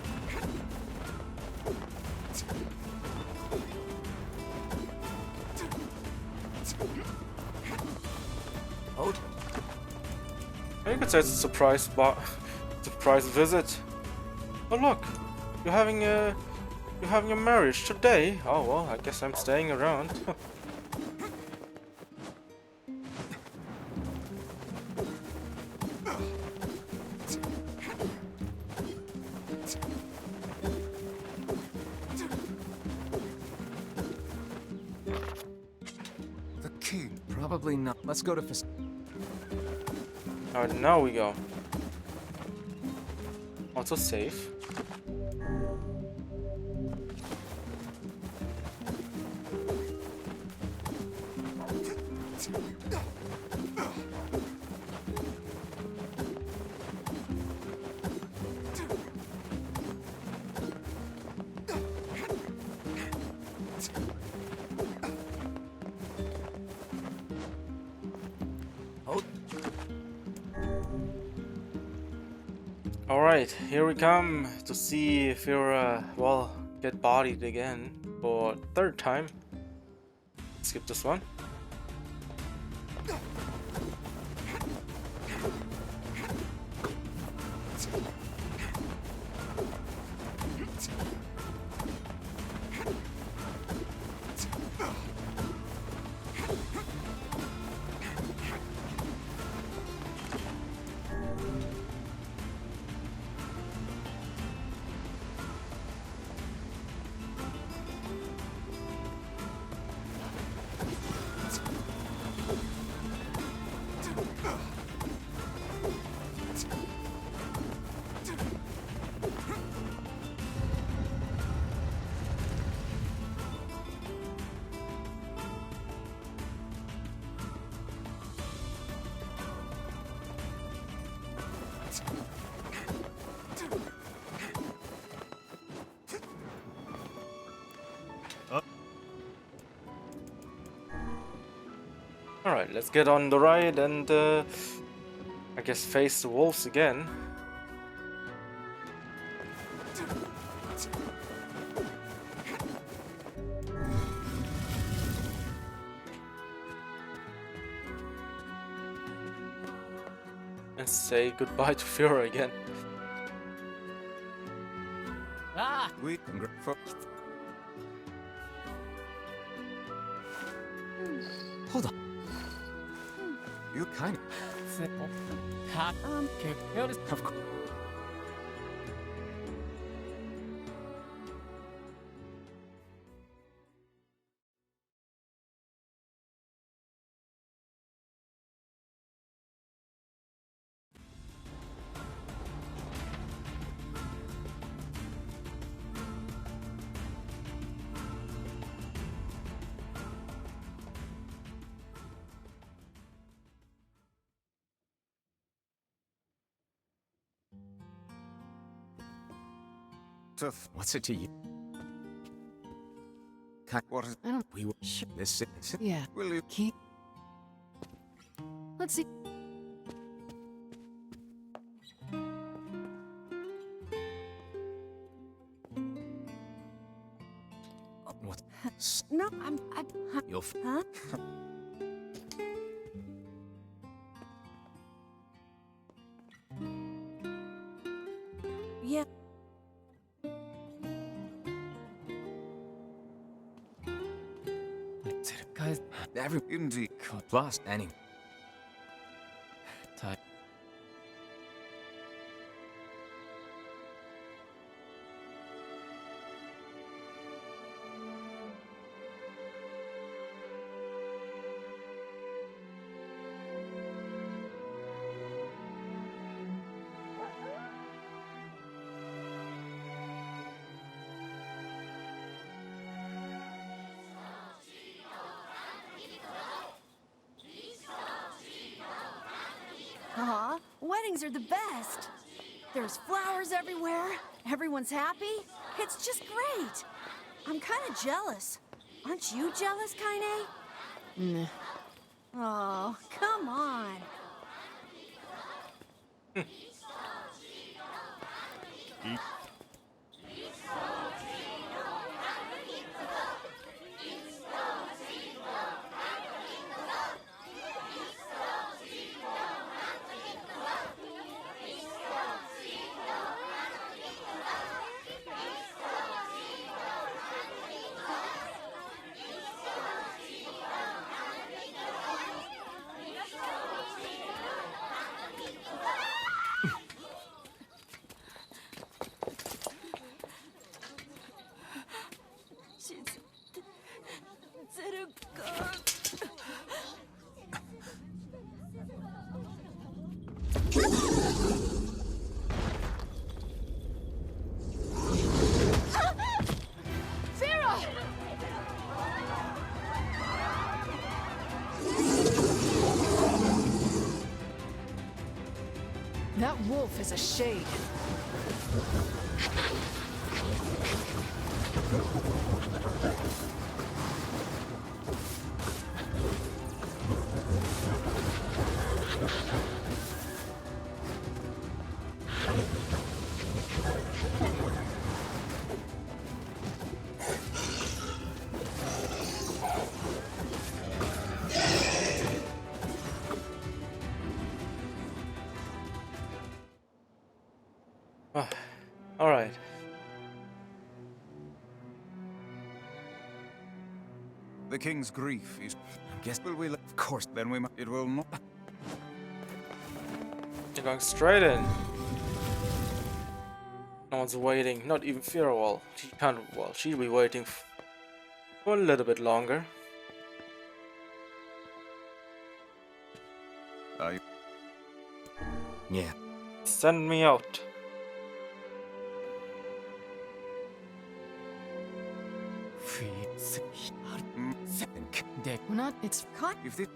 Speaker 5: Oh,
Speaker 1: You could say it's a surprise surprise visit. Oh look, you're having a marriage today. Oh well, I guess I'm staying around.
Speaker 4: The king.
Speaker 3: Probably not. Let's go to
Speaker 1: Alright, now we go. Also safe. Alright, here we come to see if you're, well, get bodied again for third time. Skip this one. Alright, let's get on the ride and I guess face the wolves again. And say goodbye to Fiora again.
Speaker 8: Ah!
Speaker 4: We
Speaker 3: Hold on. You kind of... Of course. What's it to you? What is...
Speaker 11: I don't...
Speaker 3: We will... This...
Speaker 11: Yeah.
Speaker 4: Will you...
Speaker 11: Keep... Let's see.
Speaker 3: What?
Speaker 11: No,
Speaker 3: You'll...
Speaker 11: Huh? Yeah.
Speaker 3: Guys, every...
Speaker 4: Indeed.
Speaker 3: Plus, any...
Speaker 5: Type.
Speaker 9: Aw, weddings are the best. There's flowers everywhere. Everyone's happy. It's just great. I'm kind of jealous. Aren't you jealous, Kaine?
Speaker 11: Nah.
Speaker 9: Oh, come on.
Speaker 11: That wolf is a shade.
Speaker 1: All right.
Speaker 4: The king's grief is... I guess will of course, then we it will not...
Speaker 1: You're going straight in. No one's waiting, not even Firewall. She can't, well, she'll be waiting for a little bit longer.
Speaker 3: Yeah.
Speaker 1: Send me out.
Speaker 11: Not, it's caught.
Speaker 4: If this...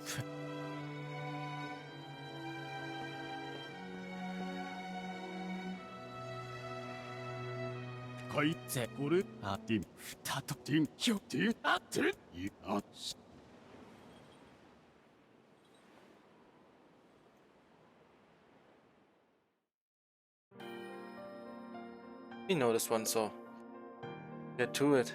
Speaker 1: You know this one, so get to it.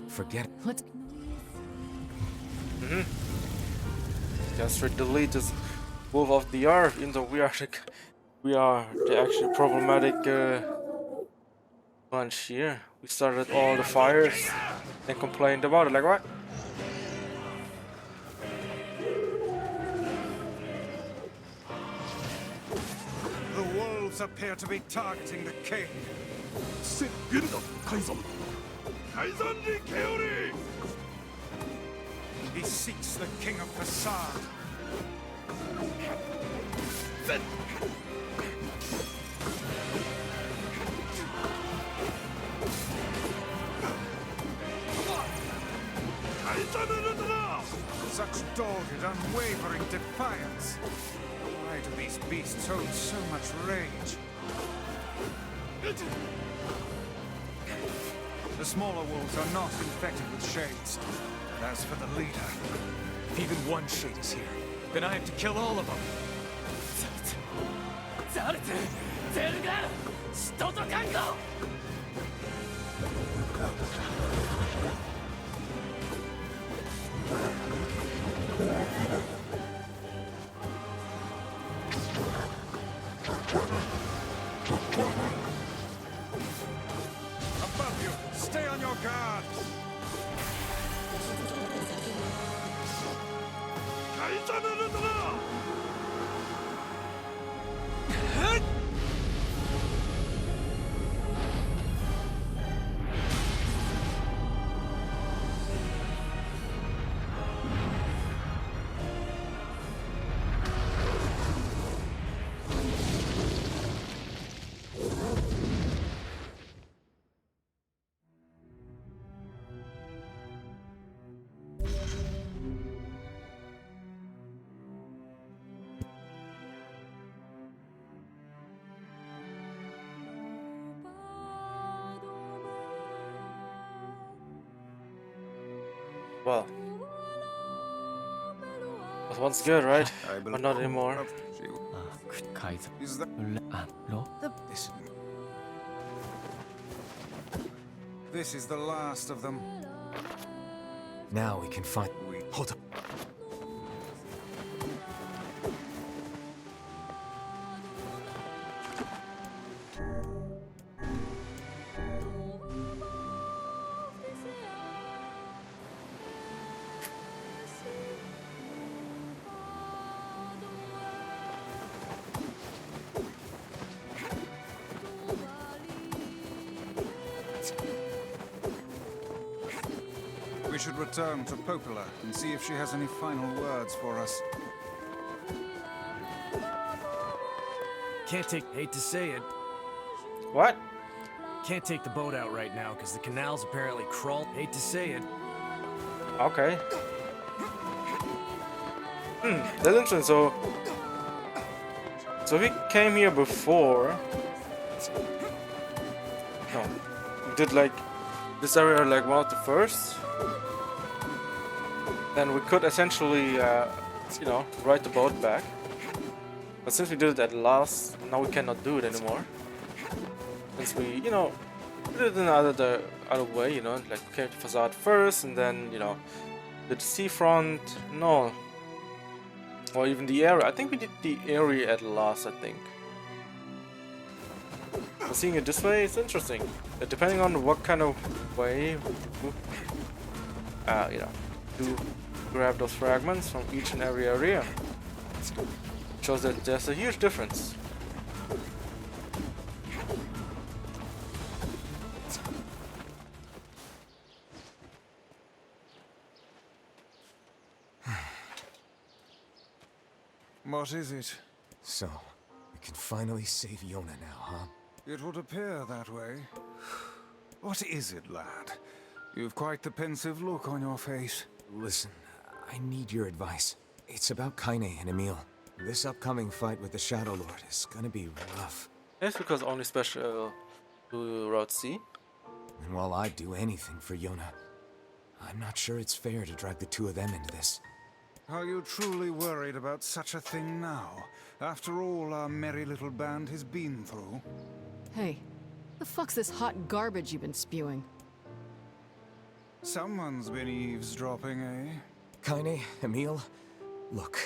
Speaker 3: Forget it.
Speaker 11: Let's.
Speaker 1: Just delete this wolf of the earth, even though we are the actually problematic bunch here. We started all the fires and complained about it. Like what?
Speaker 4: The wolves appear to be targeting the king. He seeks the king of Facade. Such dogged, unwavering defiance. Why do these beasts hold so much rage? The smaller wolves are not infected with shades. But as for the leader...
Speaker 3: If even one shade is here, then I have to kill all of them.
Speaker 4: Above you! Stay on your guard!
Speaker 1: Well, was once good, right? But not anymore.
Speaker 4: Is that... This is the last of them.
Speaker 3: Now we can find... Hold up.
Speaker 4: We should return to Popola and see if she has any final words for us.
Speaker 5: Hate to say it,
Speaker 1: What?
Speaker 5: can't take the boat out right now because the canal's apparently crawled. Hate to say it.
Speaker 1: Okay. That's interesting. So we came here before, No, we did like this area like one of the first. Then we could essentially, you know, ride the boat back. But since we did it at last, now we cannot do it anymore. Since we, you know, did it in the other way, you know, like came to facade first, and then, you know, did the seafront. No, or even the area. I think we did the area at last. I think. But seeing it this way, it's interesting. Depending on what kind of way, you know, do grab those fragments from each and every area. Shows that there's a huge difference.
Speaker 4: What is it?
Speaker 3: So, we can finally save Yona now, huh?
Speaker 4: It would appear that way. What is it, lad? You've quite the pensive look on your face.
Speaker 3: Listen, I need your advice. It's about Kaine and Emil. This upcoming fight with the Shadow Lord is gonna be rough.
Speaker 1: It's because only special to Route C.
Speaker 3: And while I'd do anything for Yona, I'm not sure it's fair to drag the two of them into this.
Speaker 4: Are you truly worried about such a thing now? After all our merry little band has been through?
Speaker 11: Hey, the fuck's this hot garbage you've been spewing?
Speaker 4: Someone's been eavesdropping, eh?
Speaker 3: Kaine, Emil, look,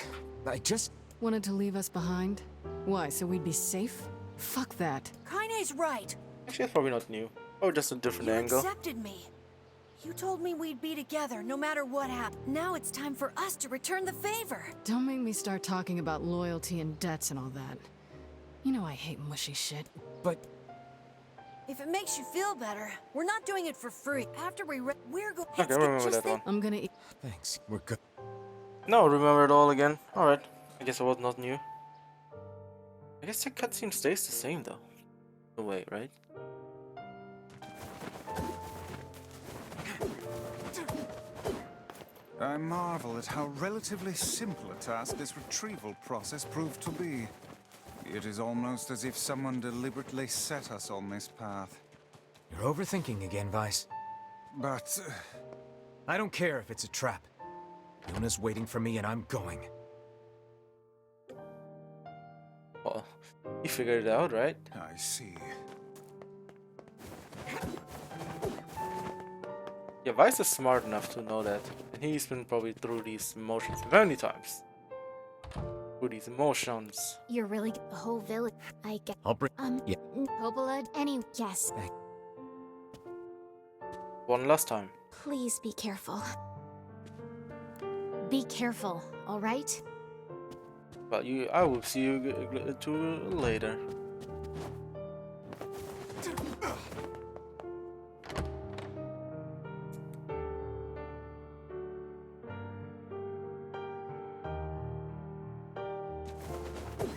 Speaker 3: I just...
Speaker 11: Wanted to leave us behind? Why, so we'd be safe? Fuck that.
Speaker 9: Kaine's right.
Speaker 1: Actually, it's probably not new. Or just a different
Speaker 9: You
Speaker 1: angle.
Speaker 9: accepted me. You told me we'd be together no matter what happened. Now it's time for us to return the favor.
Speaker 11: Don't make me start talking about loyalty and debts and all that. You know I hate mushy shit.
Speaker 3: But...
Speaker 9: If it makes you feel better, we're not doing it for free. After we're going...
Speaker 1: Okay, I remember that one.
Speaker 11: I'm gonna eat.
Speaker 3: Thanks, we're good.
Speaker 1: No, remember it all again. Alright. I guess it was not new. I guess the cutscene stays the same though. No way, right?
Speaker 4: I marvel at how relatively simple a task this retrieval process proved to be. It is almost as if someone deliberately set us on this path.
Speaker 3: You're overthinking again, Vice.
Speaker 4: But...
Speaker 3: I don't care if it's a trap. Yona's waiting for me and I'm going.
Speaker 1: Well, you figured it out, right?
Speaker 4: I see.
Speaker 1: Yeah, Vice is smart enough to know that. And he's been probably through these emotions many times. Through these emotions.
Speaker 2: You're really the whole village. I get.
Speaker 3: I'll bring... Yeah.
Speaker 2: Popola. Any. Yes.
Speaker 1: One last time.
Speaker 2: Please be careful. Be careful, all right?
Speaker 1: Well, I will see you two later.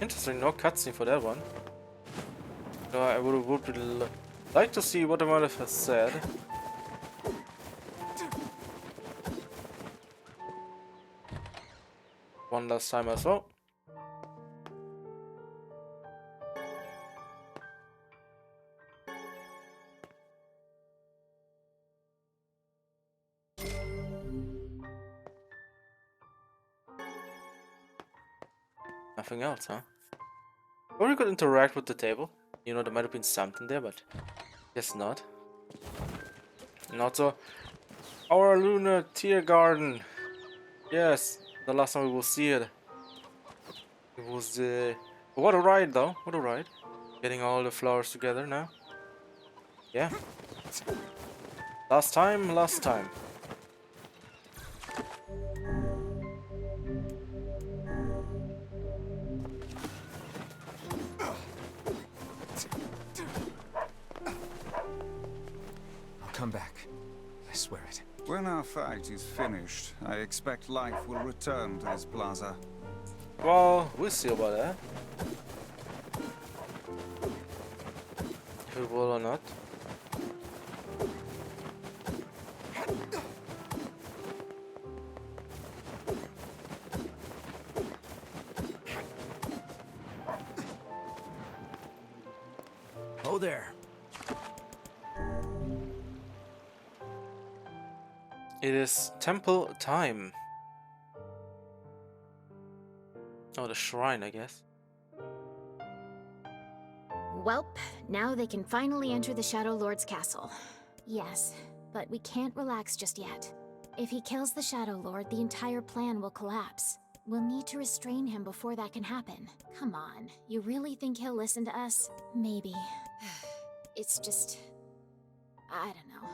Speaker 1: Interesting, no cutscene for that one. No, I would like to see what the might have said. One last time as well. Nothing else, huh? Or we could interact with the table. You know, there might have been something there, but guess not. Not so. Our lunar tear garden. Yes, the last time we will see it. It was what a ride, though. What a ride. Getting all the flowers together now. Yeah. Last time, last time.
Speaker 3: Come back. I swear it.
Speaker 4: When our fight is finished, I expect life will return to this plaza.
Speaker 1: Well, we'll see about that. If it will or not.
Speaker 5: Go there.
Speaker 1: It is temple time. Oh, the shrine, I guess.
Speaker 2: Welp, now they can finally enter the Shadow Lord's castle. Yes, but we can't relax just yet. If he kills the Shadow Lord, the entire plan will collapse. We'll need to restrain him before that can happen. Come on, you really think he'll listen to us? Maybe. It's just... I don't know.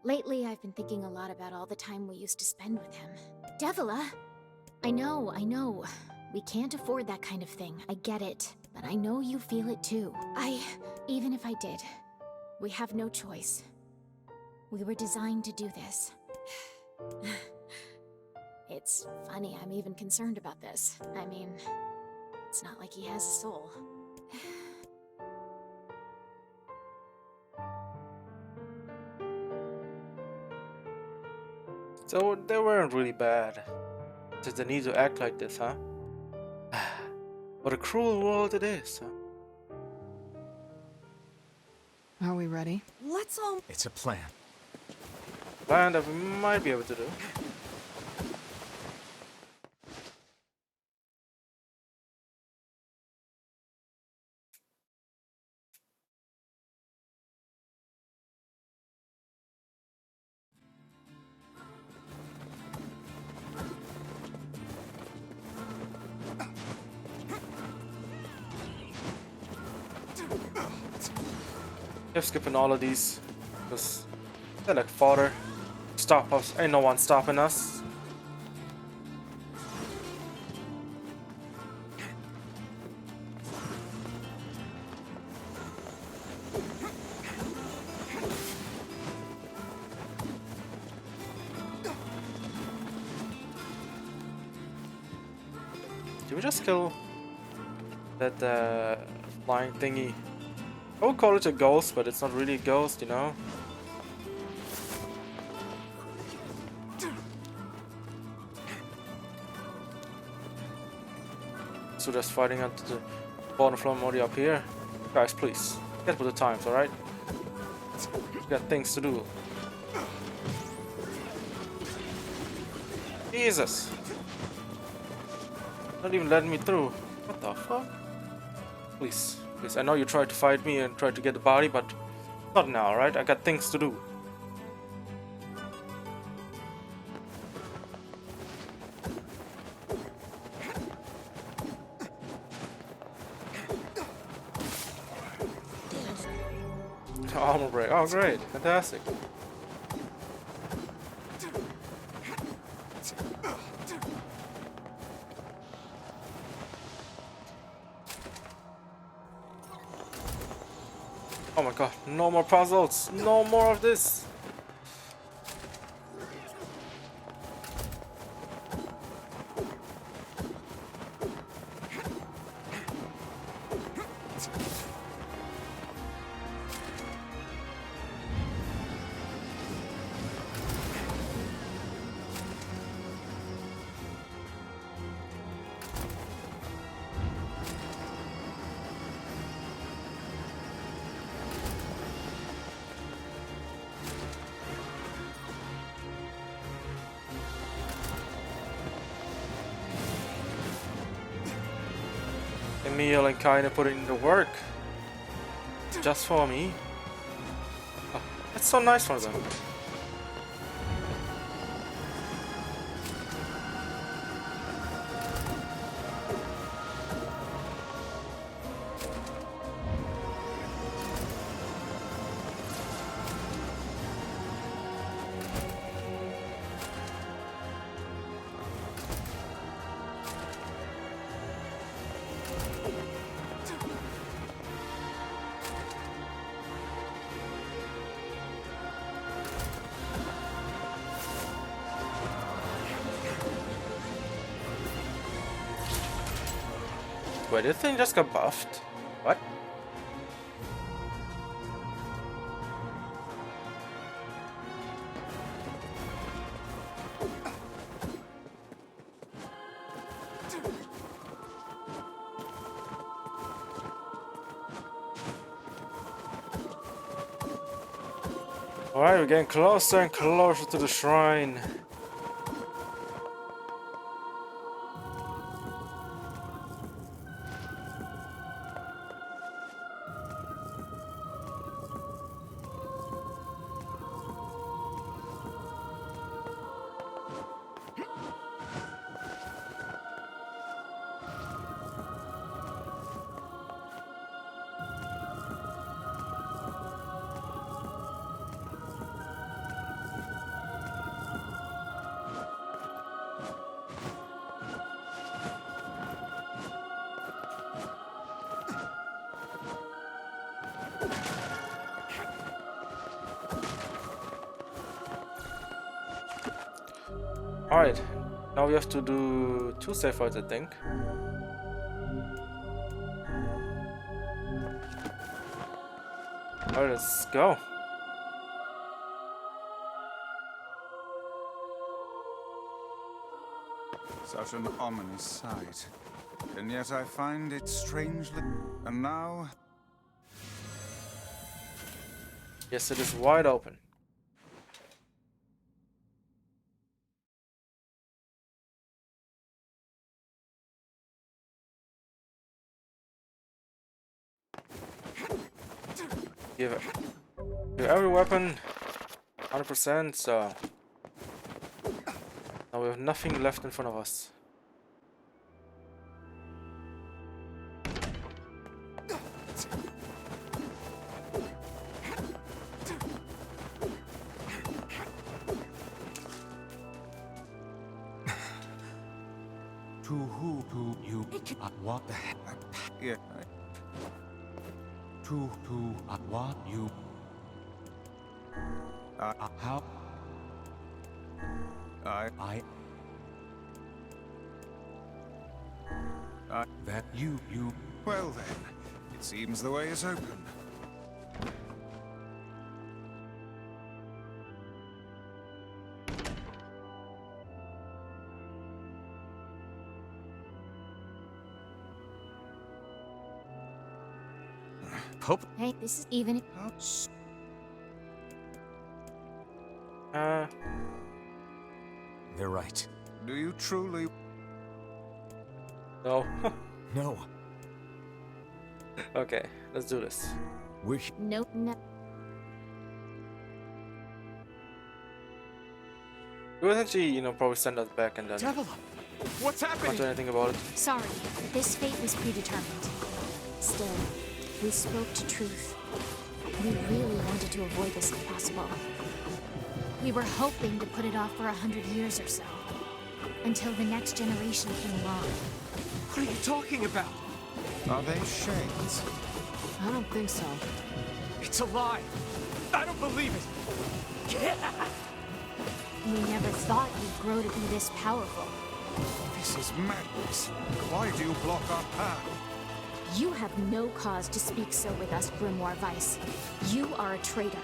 Speaker 2: Lately, I've been thinking a lot about all the time we used to spend with him. Devila! I know. We can't afford that kind of thing. I get it. But I know you feel it too. Even if I did, we have no choice. We were designed to do this. It's funny, I'm even concerned about this. I mean, it's not like he has a soul.
Speaker 1: So they weren't really bad. Just the need to act like this, huh? What a cruel world it is, huh?
Speaker 11: Are we ready?
Speaker 9: Let's all...
Speaker 3: It's a plan.
Speaker 1: Plan that we might be able to do. Keep skipping all of these because they're like fodder. Stop us. Ain't no one stopping us. Did we just kill that flying thingy? I would call it a ghost, but it's not really a ghost, you know? So just fighting at the bottom floor already up here. Guys, please, get with the times, alright? We got things to do. Jesus! Not even letting me through. What the fuck? Please. Please, I know you tried to fight me and tried to get the body, but not now, right? I got things to do. Armor break. Oh, great. Fantastic. Oh my god, no more puzzles, no more of this. Emil and kinda putting in the work just for me. Oh, that's so nice for them. Wait, this thing just got buffed? What? Alright, we're getting closer and closer to the shrine. Alright, now we have to do 2 save fights, I think. Alright, let's go.
Speaker 4: Such an ominous sight. And yet I find it strangely... And now...
Speaker 1: Yes, it is wide open. Give every weapon 100%, so now we have nothing left in front of us.
Speaker 4: To who you... what the heck? Yeah. To what you... how... that you... Well then, it seems the way is open.
Speaker 3: Pope?
Speaker 2: Hey, this is even.
Speaker 3: They're right.
Speaker 4: Do you truly...
Speaker 1: No.
Speaker 3: No.
Speaker 1: Okay, let's do this.
Speaker 3: We're...
Speaker 2: Nope, no.
Speaker 1: We'll actually, you know, probably send us back and then
Speaker 3: Devil! What's
Speaker 1: not
Speaker 3: happening?
Speaker 1: do anything about it.
Speaker 2: Sorry, this fate was predetermined. Still, we spoke to truth. We really wanted to avoid this if possible. We were hoping to put it off for 100 years or so. Until the next generation came along.
Speaker 3: What are you talking about?
Speaker 4: Are they shades?
Speaker 11: I don't think so.
Speaker 3: It's a lie. I don't believe it.
Speaker 2: We never thought you'd grow to be this powerful.
Speaker 4: This is madness. Why do you block our path?
Speaker 2: You have no cause to speak so with us, Grimoire Vice. You are a traitor.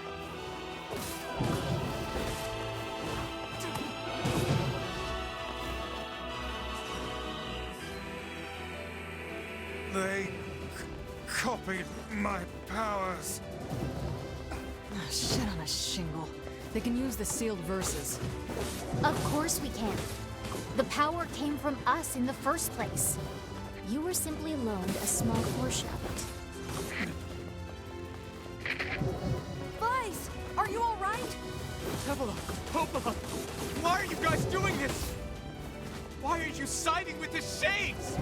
Speaker 4: They copied my powers.
Speaker 11: Ah, shit on a shingle. They can use the sealed verses.
Speaker 2: Of course we can. The power came from us in the first place. You were simply loaned a small portion of it.
Speaker 9: Vice, are you all right?
Speaker 3: Devil, Popola, why are you guys doing this? Why are you siding with the Shades?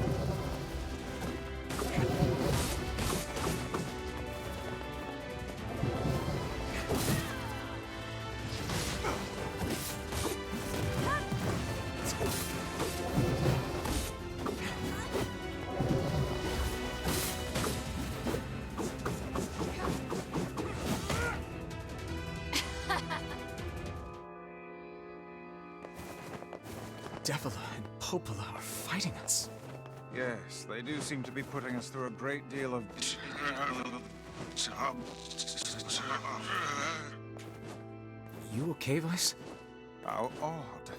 Speaker 3: Devila and Popola are fighting us.
Speaker 4: Yes, they do seem to be putting us through a great deal of...
Speaker 3: You okay, Vice?
Speaker 4: How odd.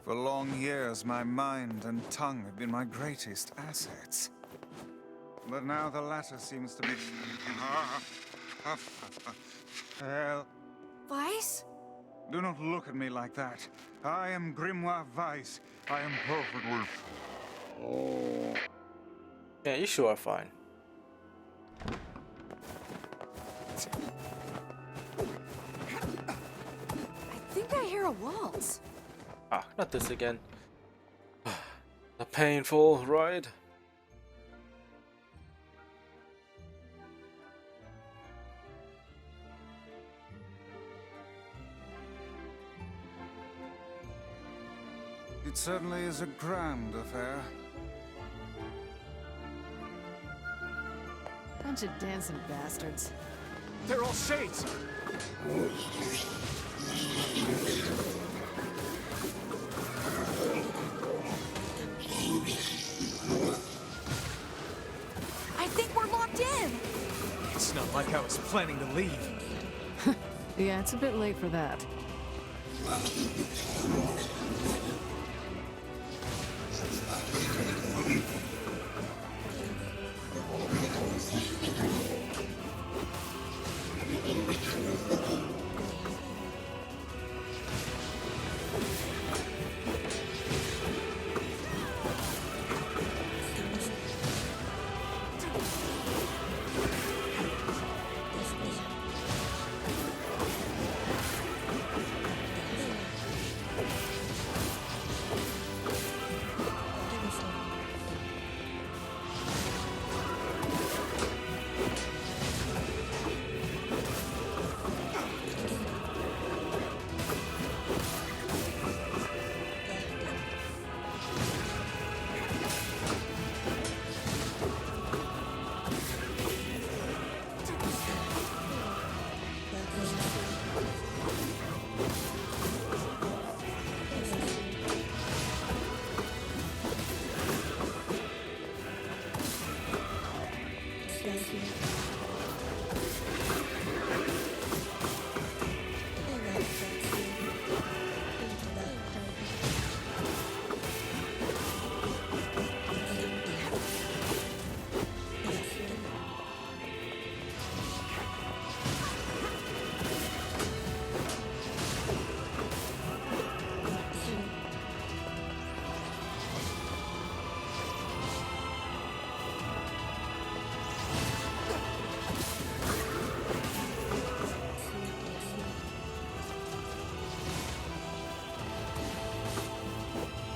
Speaker 4: For long years, my mind and tongue have been my greatest assets. But now the latter seems to be... Hell...
Speaker 9: Weiss?
Speaker 4: Do not look at me like that. I am Grimoire Weiss. I am perfectly...
Speaker 1: Yeah, you sure are fine.
Speaker 9: I think I hear a waltz.
Speaker 1: Ah, not this again. The painful ride.
Speaker 4: It certainly is a grand affair.
Speaker 11: Bunch of dancing bastards.
Speaker 3: They're all shades!
Speaker 9: I think we're locked in.
Speaker 3: It's not like I was planning to leave.
Speaker 11: Yeah, it's a bit late for that.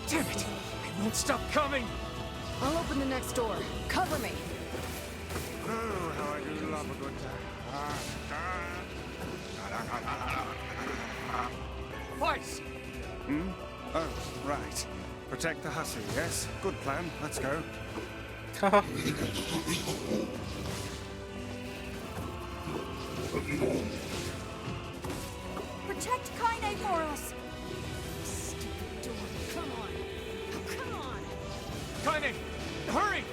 Speaker 3: Damn it! I won't stop coming!
Speaker 11: I'll open the next door. Cover me.
Speaker 4: Oh, how I do love a good time.
Speaker 3: Weiss!
Speaker 4: Hmm? Oh, right. Protect the hussy, yes? Good plan. Let's go.
Speaker 9: Protect Kaine for us.
Speaker 11: Stupid door. Come on. Oh, come on.
Speaker 3: Kaine! Hurry!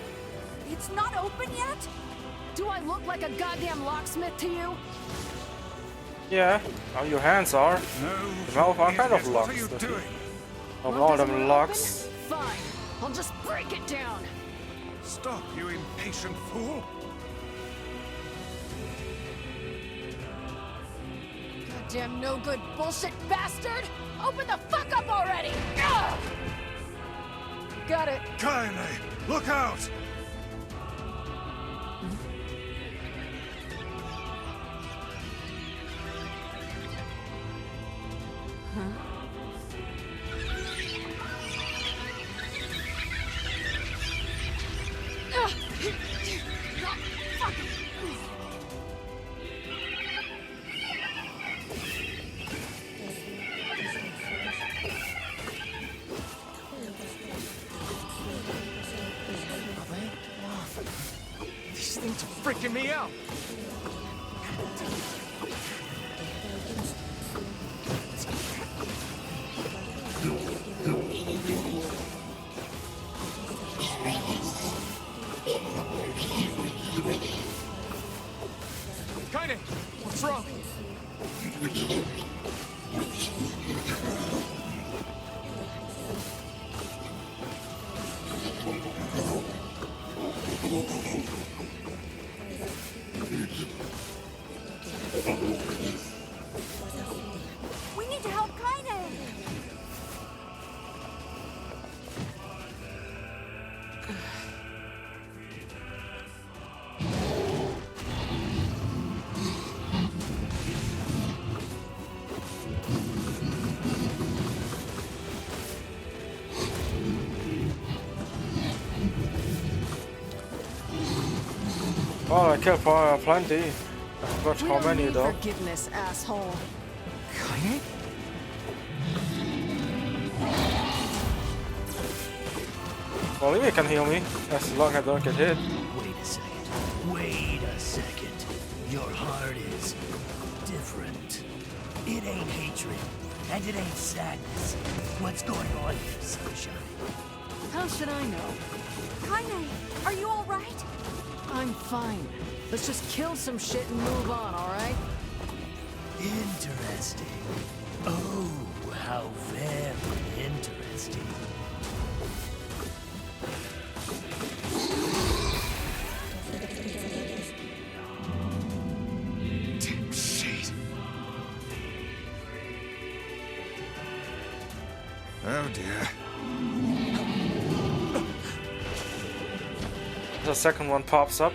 Speaker 9: It's not open yet?
Speaker 11: Do I look like a goddamn locksmith to you?
Speaker 1: Yeah, how your hands are.
Speaker 4: No.
Speaker 1: The mouth are kind of
Speaker 4: What are
Speaker 1: locks.
Speaker 4: you doing?
Speaker 1: Of
Speaker 11: Well,
Speaker 1: all
Speaker 11: doesn't
Speaker 1: them
Speaker 11: it
Speaker 1: locks.
Speaker 11: open? Fine. I'll just break it down.
Speaker 4: Stop, you impatient fool!
Speaker 11: Goddamn no good bullshit bastard! Open the fuck up already! Ugh! Got it.
Speaker 4: Kaine, look out!
Speaker 3: These things are freaking me out! Kaine! What's wrong?
Speaker 1: Oh, I killed plenty. I forgot
Speaker 9: We
Speaker 1: how
Speaker 9: don't
Speaker 1: many
Speaker 9: need
Speaker 1: though.
Speaker 9: forgiveness, asshole.
Speaker 3: Kaine?
Speaker 1: Well, you can heal me as long as I don't get hit.
Speaker 8: Wait a second. Wait a second. Your heart is different. It ain't hatred, and it ain't sadness. What's going on here, Sunshine?
Speaker 9: How should I know?
Speaker 6: Kaine, are you all right?
Speaker 9: I'm fine. Let's just kill some shit and move on, alright?
Speaker 8: Interesting. Oh, how very interesting.
Speaker 4: Damn shit. Oh dear.
Speaker 1: The second one pops up.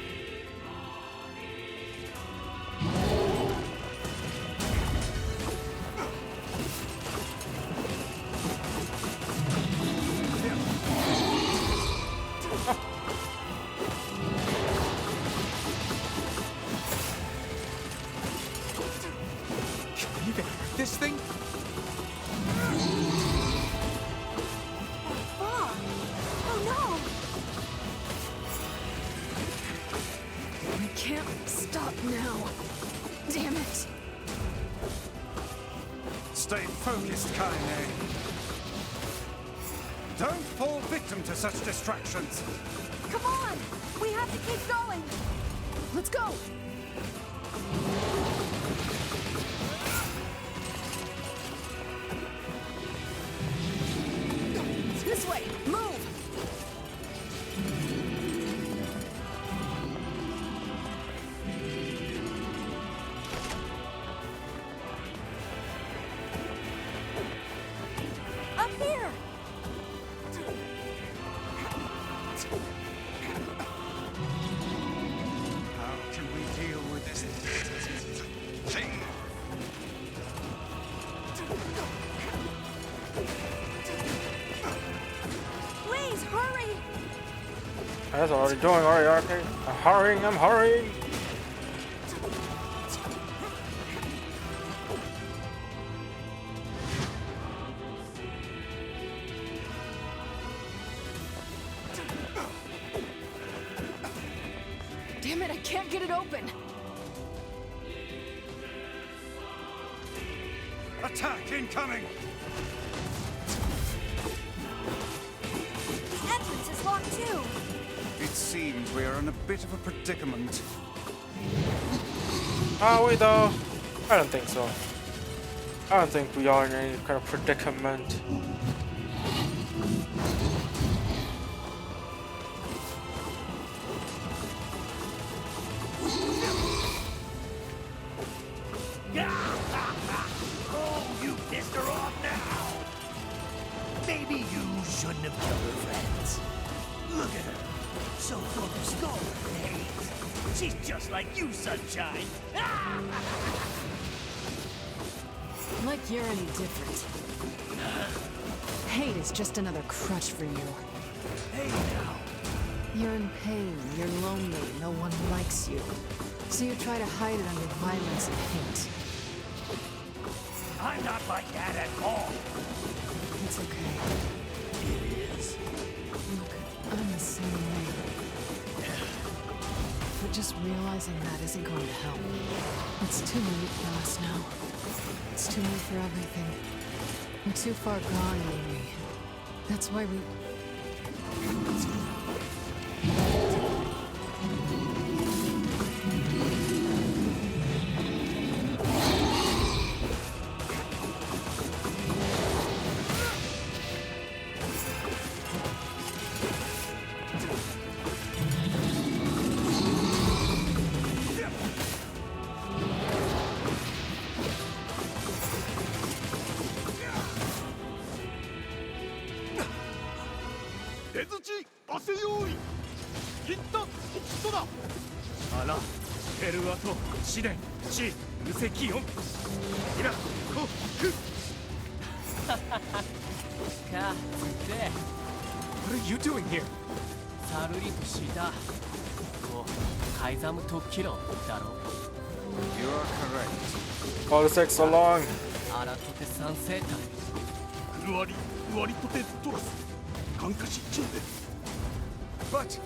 Speaker 3: Can you get this thing?
Speaker 6: Fuck! Oh no!
Speaker 9: We can't stop now. Damn it.
Speaker 4: Stay focused, Kaine. Don't fall victim to such distractions.
Speaker 6: Come on! We have to keep going!
Speaker 9: Let's go! This way! Move!
Speaker 6: Up here!
Speaker 4: How can we deal with this thing?
Speaker 6: Please, hurry!
Speaker 1: That's already doing. Alright, okay. I'm hurrying. I'm hurrying.
Speaker 9: Damn it, I can't get it open!
Speaker 4: Attack incoming!
Speaker 6: The entrance is locked too!
Speaker 4: It seems we are in a bit of a predicament.
Speaker 1: Are we though? I don't think so. I don't think we are in any kind of predicament.
Speaker 8: Oh, you pissed her off now! Maybe you shouldn't have killed her friends. Look at her. So full of stolen hate. She's just like you, Sunshine.
Speaker 9: Like you're any different. Hate is just another crutch for you.
Speaker 8: Hey now.
Speaker 9: You're in pain, you're lonely, no one likes you. So you try to hide it under violence and hate.
Speaker 8: I'm not like that at all.
Speaker 9: It's okay.
Speaker 8: It is.
Speaker 9: Look, I'm the same way. But just realizing that isn't going to help. It's too late for us now. It's too late for everything. We're too far gone, you and me. That's why we...
Speaker 3: What are you doing here?
Speaker 12: さるりとしたこうカイザムとキロだろ。
Speaker 4: You are correct.
Speaker 1: Oh, this takes so long.
Speaker 12: アラトテ三世帯。
Speaker 8: クルワリワリトテトラス感化失調で
Speaker 4: But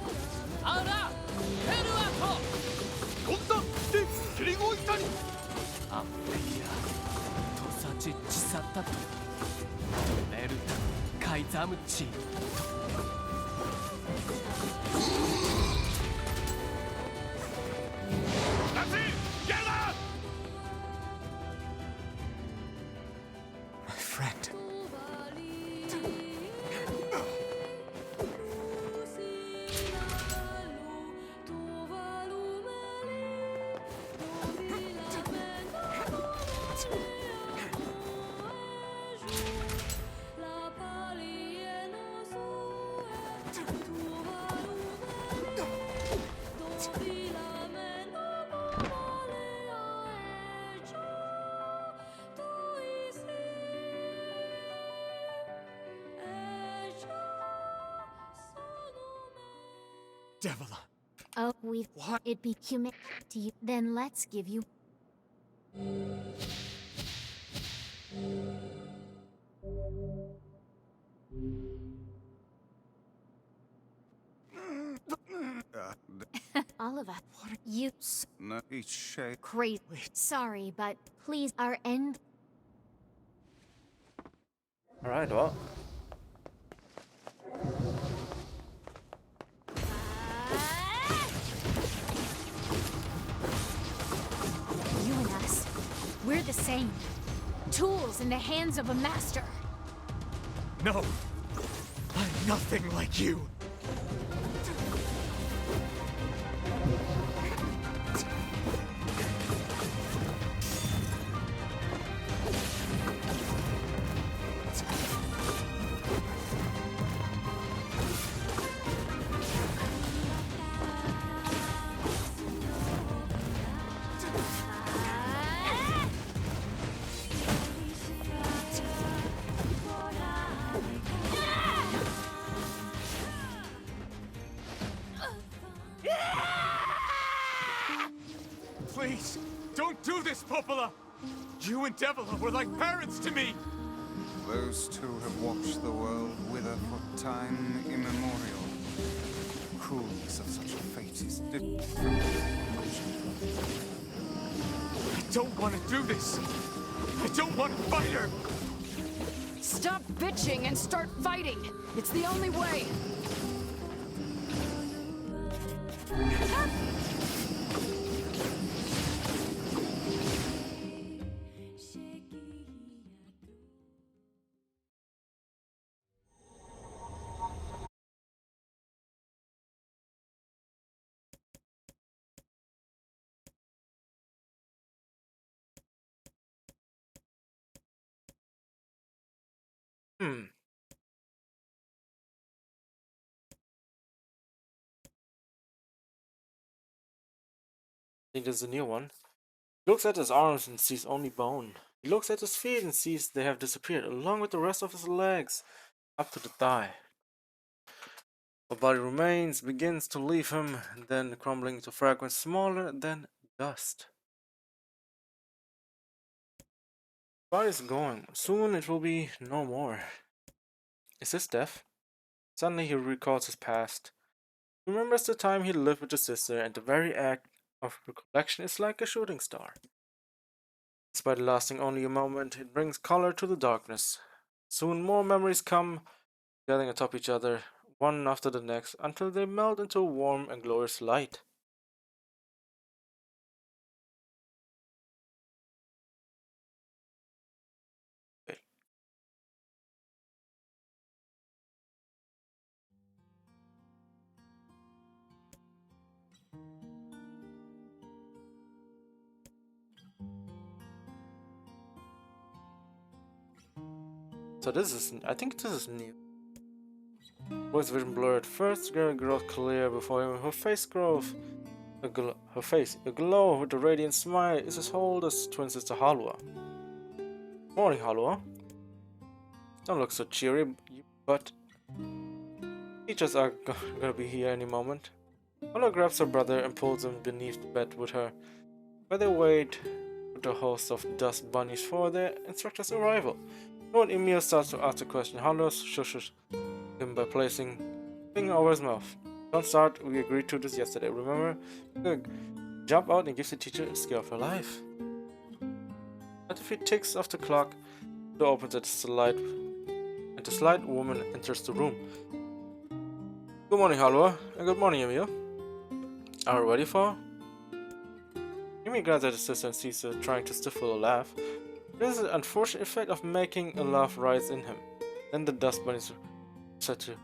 Speaker 12: アラヘルアト。
Speaker 8: コンタでキリゴイタニ
Speaker 12: アッピアトサチチサタトメルタカイザムチ。
Speaker 8: That's it! Get up!
Speaker 3: My friend. Devil.
Speaker 2: Oh, we've it be human to you. Then let's give you. All of us. You
Speaker 4: no, each shade.
Speaker 2: crazy. Sorry, but please, our end.
Speaker 1: All right, well.
Speaker 2: You and us, we're the same. Tools in the hands of a master.
Speaker 3: No. I'm nothing like you. Please, don't do this, Popola! You and Devila were like parents to me!
Speaker 4: Those two have watched the world wither for time immemorial. The cruelness of such a fate is different.
Speaker 3: I don't want to do this! I don't want to fight her!
Speaker 11: Stop bitching and start fighting. It's the only way.
Speaker 1: I think there's a new one. He looks at his arms and sees only bone. He looks at his feet and sees they have disappeared, along with the rest of his legs, up to the thigh. The body remains, begins to leave him, then crumbling to fragments smaller than dust. The body is going. Soon it will be no more. Is this death? Suddenly he recalls his past. He remembers the time he lived with his sister, and the very act of recollection is like a shooting star. Despite lasting only a moment, it brings color to the darkness. Soon more memories come, gathering atop each other, one after the next, until they melt into a warm and glorious light. Wait. So this is, I think this is new. Voice vision blurred. First, girl grows clear before him. Her face grows, her face aglow with a radiant smile. Is as old as twin sister Halua. Morning, Halua. Don't look so cheery, but teachers are gonna be here any moment. Anna grabs her brother and pulls him beneath the bed with her, where they wait with a host of dust bunnies for their instructor's arrival. When Emil starts to ask a question, Hanno shushes him by placing a finger over his mouth. Don't start, we agreed to this yesterday, remember? Good. Jump out and gives the teacher a scare of her life. At the few ticks of the clock, the door opens and the slight woman enters the room. Good morning, Halua, and good morning, Emil. Are you ready for? Emil glances at his sister and sees her trying to stifle a laugh. This is an unfortunate effect of making a laugh rise in him. Then the dust bunnies start to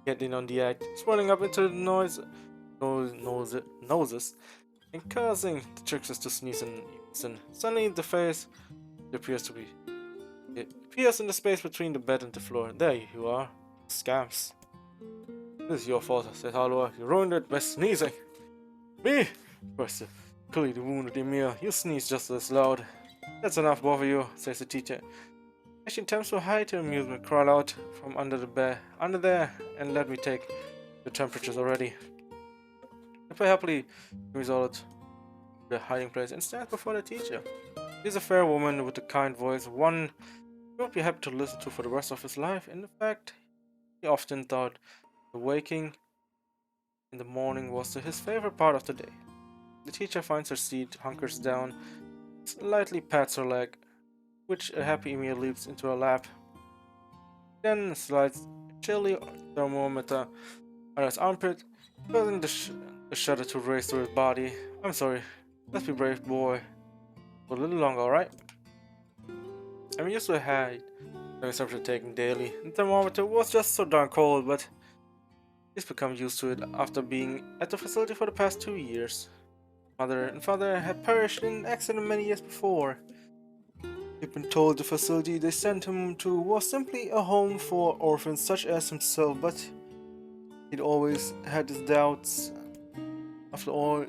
Speaker 1: get in on the act, swirling up into the noses and causing the tricksters to sneeze and yawn. Suddenly, the face appears in the space between the bed and the floor. There you are, scamps. This is your fault, said Halua. You ruined it by sneezing. Me? Burst the clearly wounded Emil. You sneeze just as loud. That's enough, both of you, says the teacher. As she attempts to hide her amusement, crawl out from under the bed, under there, and let me take the temperatures already. They play happily resolved to the hiding place and stands before the teacher. She's a fair woman with a kind voice, one he would be happy to listen to for the rest of his life. In fact, he often thought the waking in the morning was his favorite part of the day. The teacher finds her seat, hunkers down, slightly pats her leg, which a happy Emil leaps into her lap. Then slides a chilly thermometer on his armpit, causing the shudder to race through his body. I'm sorry, let's be brave, boy. For a little longer, alright? I'm used to a having temperature taken daily. The thermometer was just so darn cold, but he's become used to it after being at the facility for the past 2 years. Mother and father had perished in an accident many years before. He'd been told the facility they sent him to was simply a home for orphans such as himself, but he'd always had his doubts. After all,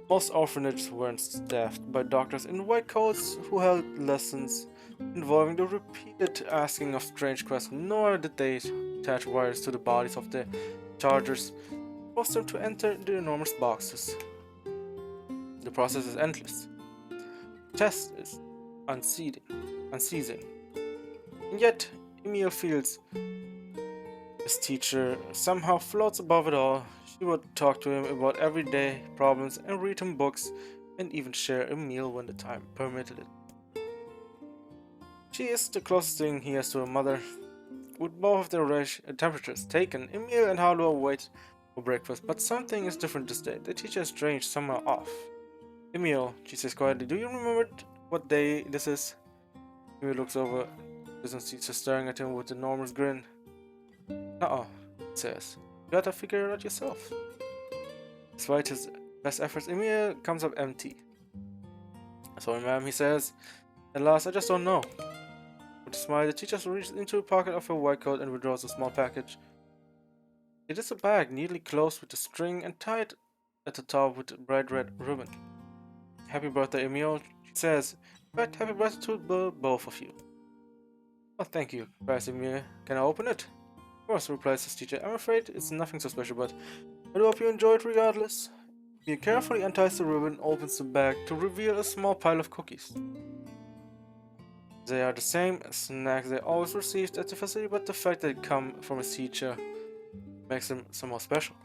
Speaker 1: most orphanages weren't staffed by doctors in white coats who held lessons involving the repeated asking of strange questions, nor did they attach wires to the bodies of the chargers, forced them to enter the enormous boxes. The process is endless. The test is unceasing. And yet, Emil feels his teacher somehow floats above it all. She would talk to him about everyday problems and read him books and even share a meal when the time permitted it. She is the closest thing he has to a mother. With both of their temperatures taken, Emil and Halua wait for breakfast, but something is different this day. The teacher is strange, somehow off. Emil, she says quietly, do you remember what day this is? Emil looks over, doesn't see her staring at him with an enormous grin. Nuh-uh, he says. You gotta figure it out yourself. Despite his best efforts, Emil comes up empty. Sorry, ma'am, he says. At last, I just don't know. With a smile, the teacher reaches into a pocket of her white coat and withdraws a small package. It is a bag neatly closed with a string and tied at the top with a bright red ribbon. Happy birthday, Emil, she says. In fact, happy birthday to both of you. Oh, thank you, cries Emil. Can I open it? Of course, replies his teacher. I'm afraid it's nothing so special, but I do hope you enjoy it regardless. He carefully unties the ribbon and opens the bag to reveal a small pile of cookies. They are the same snacks they always received at the facility, but the fact that they come from his teacher makes them somehow special.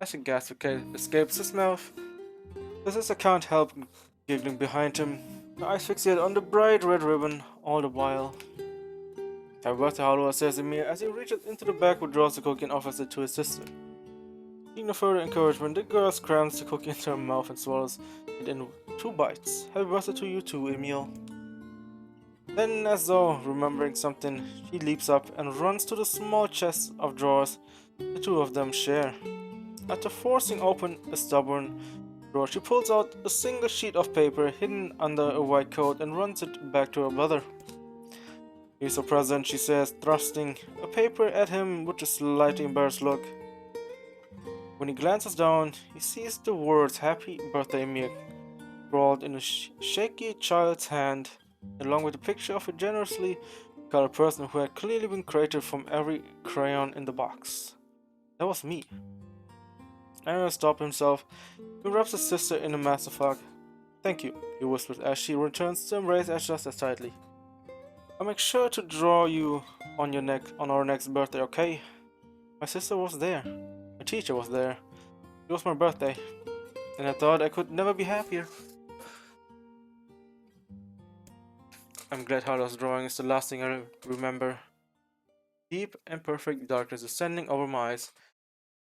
Speaker 1: As a gasp escapes his mouth, the sister can't help giggling behind him, her eyes fixated on the bright red ribbon all the while. Happy birthday, Halua, says Emil as he reaches into the bag, withdraws the cookie and offers it to his sister. Seeing no further encouragement, the girl crams the cookie into her mouth and swallows it in 2 bites. Happy birthday to you too, Emil. Then, as though remembering something, she leaps up and runs to the small chest of drawers the two of them share. After forcing open a stubborn drawer, she pulls out a single sheet of paper hidden under a white coat and runs it back to her brother. He's a present, she says, thrusting a paper at him with a slightly embarrassed look. When he glances down, he sees the words Happy Birthday, Emil scrawled in a shaky child's hand, along with a picture of a generously colored person who had clearly been created from every crayon in the box. That was me. Aaron stopped himself. He wraps his sister in a massive hug. Thank you, he whispers as she returns to embrace Ash just as tightly. I'll make sure to draw you on our next birthday, okay? My sister was there. My teacher was there. It was my birthday. And I thought I could never be happier. I'm glad Harlow's drawing is the last thing I remember. Deep and perfect darkness descending over my eyes.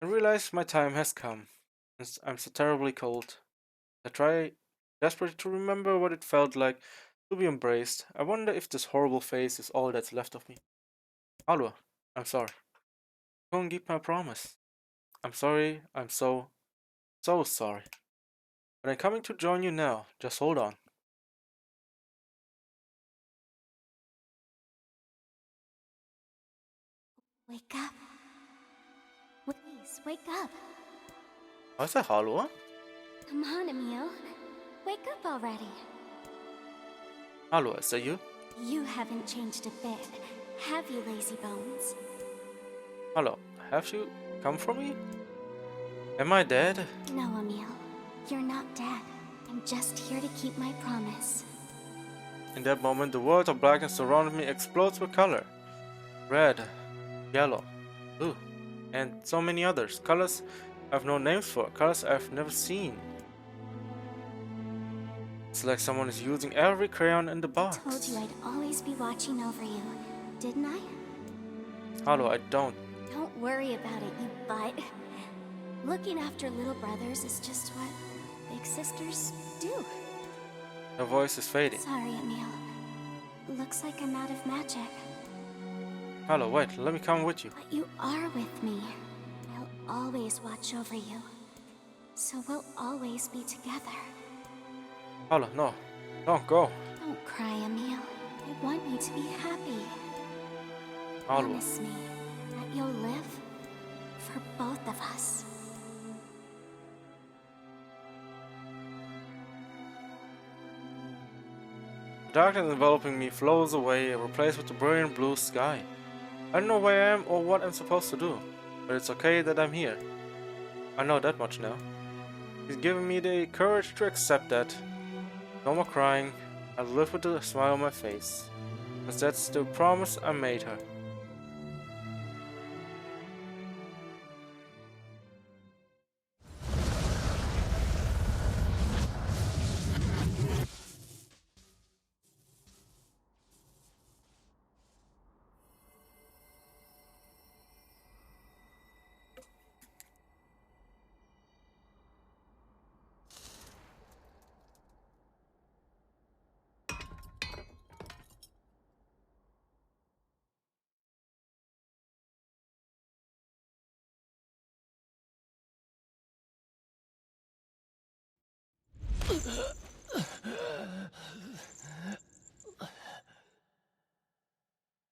Speaker 1: I realize my time has come. I'm so terribly cold. I try desperately to remember what it felt like to be embraced. I wonder if this horrible face is all that's left of me. Alua, I'm sorry. I couldn't keep my promise. I'm sorry. I'm so sorry. But I'm coming to join you now. Just hold on.
Speaker 2: Wake up. Please, wake up.
Speaker 1: Was that Alua?
Speaker 2: Come on, Emil. Wake up already.
Speaker 1: Alua, is that you?
Speaker 2: You haven't changed a bit, have you, lazy bones?
Speaker 1: Hello, have you come for me? Am I dead?
Speaker 2: No, Emil. You're not dead. I'm just here to keep my promise.
Speaker 1: In that moment, the world of blackness surrounding me explodes with color. Red, yellow, blue, and so many others. Colors I've no names for, colors I've never seen. It's like someone is using every crayon in the box.
Speaker 2: I told you I'd always be watching over you, didn't I?
Speaker 1: Hello, I don't.
Speaker 2: Don't worry about it, you butt. Looking after little brothers is just what big sisters do.
Speaker 1: Her voice is fading.
Speaker 2: Sorry, Emil. Looks like I'm out of magic.
Speaker 1: Hello, wait, let me come with you.
Speaker 2: But you are with me. I'll always watch over you. So we'll always be together.
Speaker 1: Hello, no, don't go.
Speaker 2: Don't cry, Emil. I want you to be happy.
Speaker 1: Hello.
Speaker 2: Promise me that you'll live for both of us.
Speaker 1: The darkness enveloping me flows away, replaced with the brilliant blue sky. I don't know where I am or what I'm supposed to do, but it's okay that I'm here. I know that much now. He's given me the courage to accept that. No more crying. I'll live with a smile on my face, because that's the promise I made her.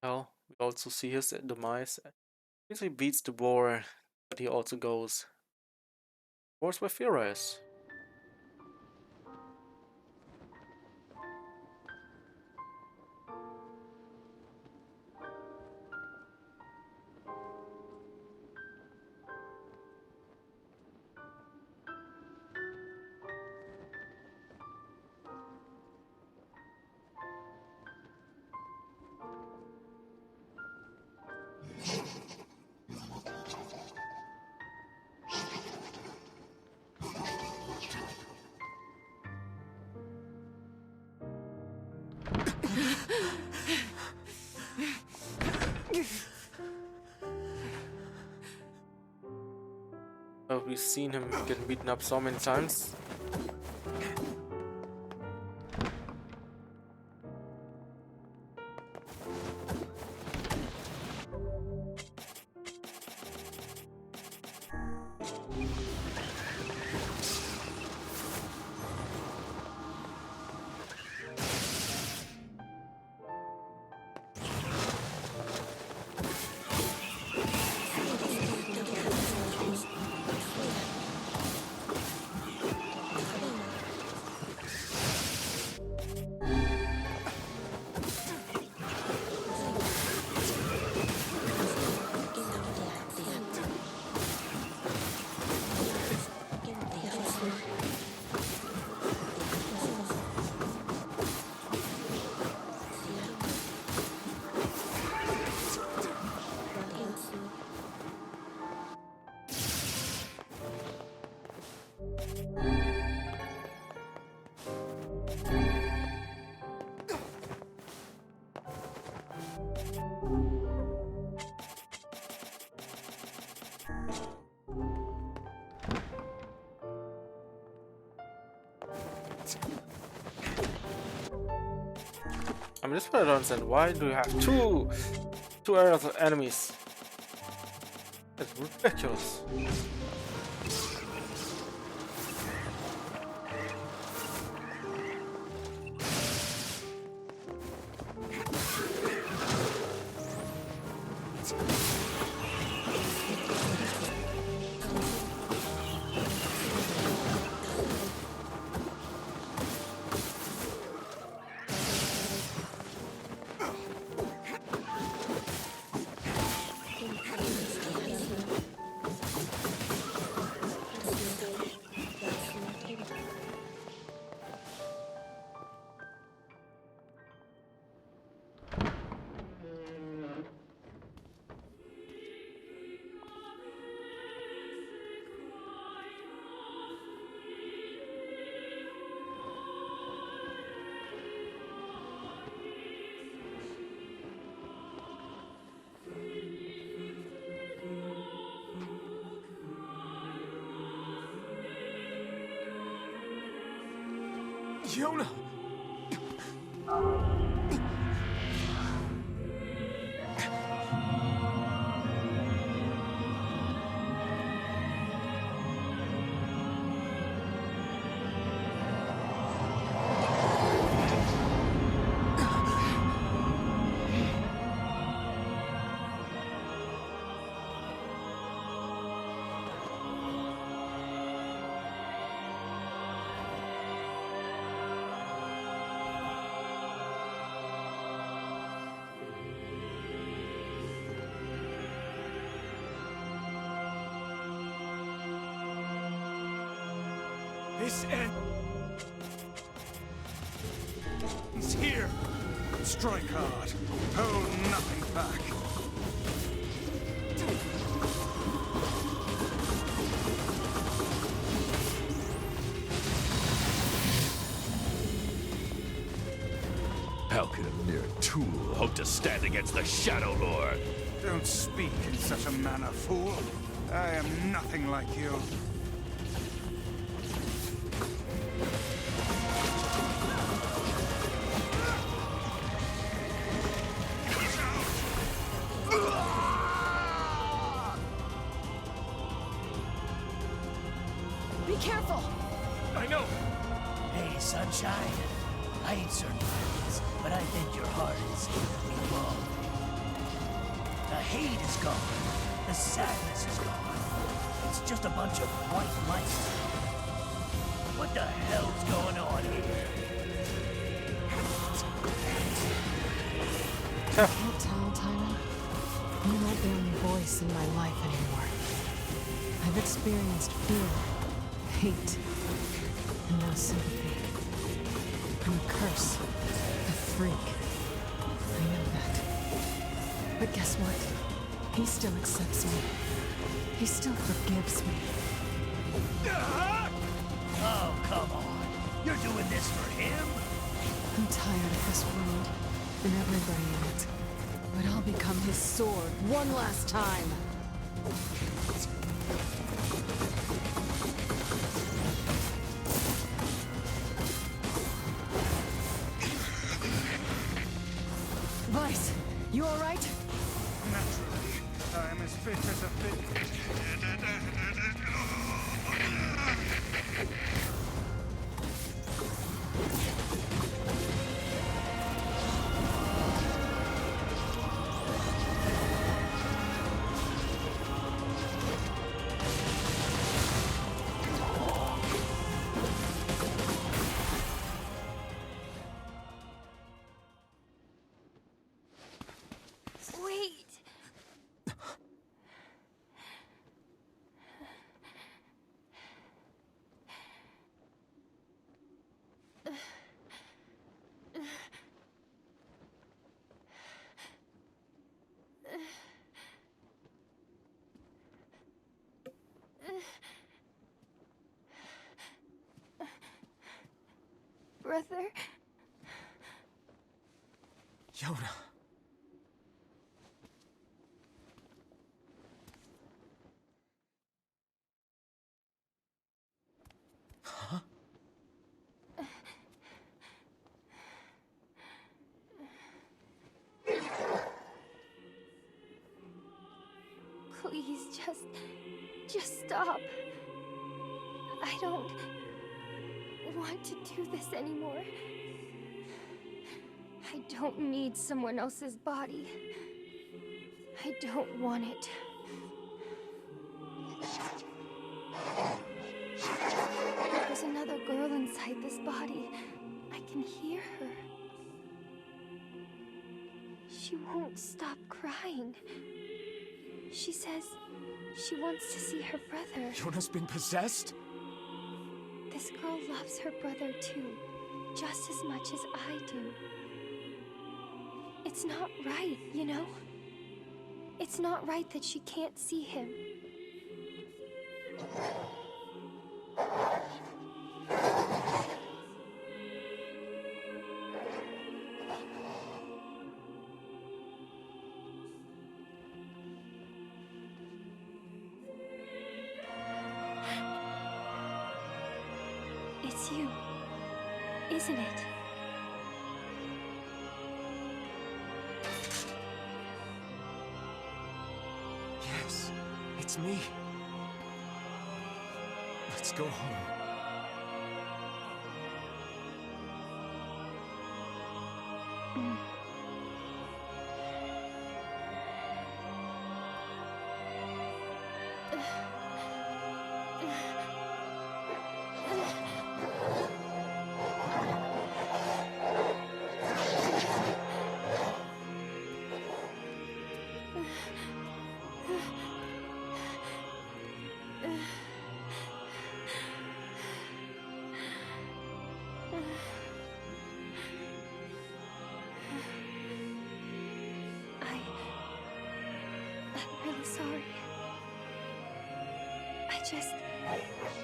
Speaker 1: Well, we also see his demise. He beats the boar, but he also goes. Where's where Fira is? We've seen him get beaten up so many times. I mean, this is what I don't understand. Why do you have two areas of enemies? It's ridiculous.
Speaker 3: Yona!
Speaker 4: This end. He's here. Strike hard. Hold nothing back.
Speaker 8: How could a mere tool hope to stand against the Shadow Lord?
Speaker 4: Don't speak in such a manner, fool. I am nothing like you.
Speaker 9: Be careful!
Speaker 8: I know!
Speaker 13: Hey, Sunshine. I ain't certain what it is, but I think your heart is involved. The hate is gone. The sadness is gone. It's just a bunch of white light. What the hell's going on here?
Speaker 14: I can't tell, Tyler. You're not the only voice in my life anymore. I've experienced fear, hate, and now sympathy. I'm a curse, a freak. I know that. But guess what? He still accepts me. He still forgives me.
Speaker 13: Oh, come on. You're doing this for him?
Speaker 14: I'm tired of this world, and everybody in it. But I'll become his sword one last time. Vice, you all right?
Speaker 4: Naturally, I am as fit as a fit.
Speaker 10: brother.
Speaker 3: Yona. Huh?
Speaker 10: Please, just stop. I don't want to do this anymore. I don't need someone else's body. I don't want it. There's another girl inside this body. I can hear her. She won't stop crying. She says she wants to see her brother.
Speaker 3: Yona's been possessed?
Speaker 10: This girl loves her brother too, just as much as I do. It's not right, you know? It's not right that she can't see him. It's you, isn't it?
Speaker 3: Yes, it's me. Let's go home.
Speaker 10: I'm really sorry.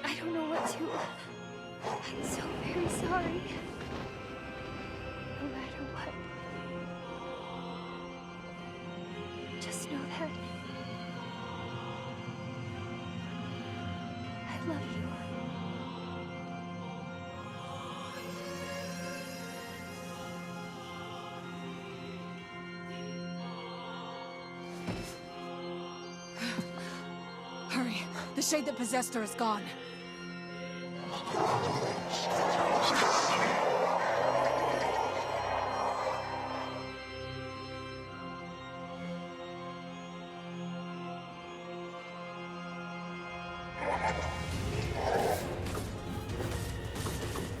Speaker 10: I don't know what to... I'm so very sorry. No matter what. Just know that... I love you.
Speaker 11: Hurry. The shade that possessed her is gone.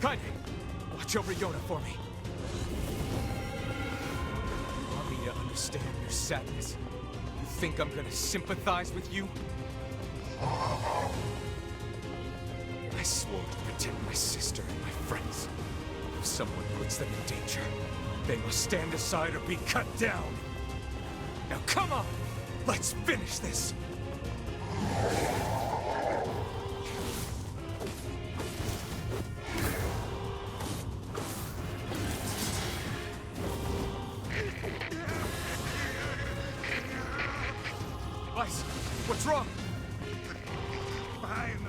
Speaker 3: Kaine! Watch over Yona for me. You want me to understand your sadness? You think I'm gonna sympathize with you? I swore to protect my sister and my friends. If someone puts them in danger, they must stand aside or be cut down. Now come on! Let's finish this! Weiss, what's wrong?
Speaker 4: Fine.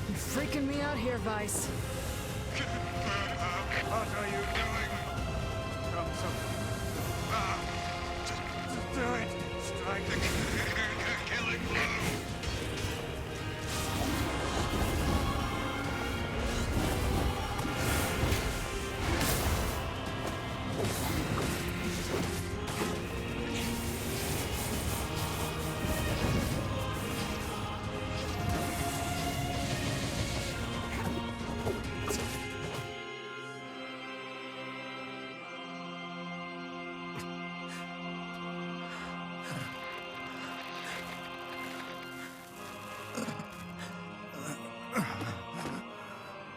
Speaker 14: You're freaking me out here, Weiss.
Speaker 4: What are you doing? Come, just do it. Strike the killing blow.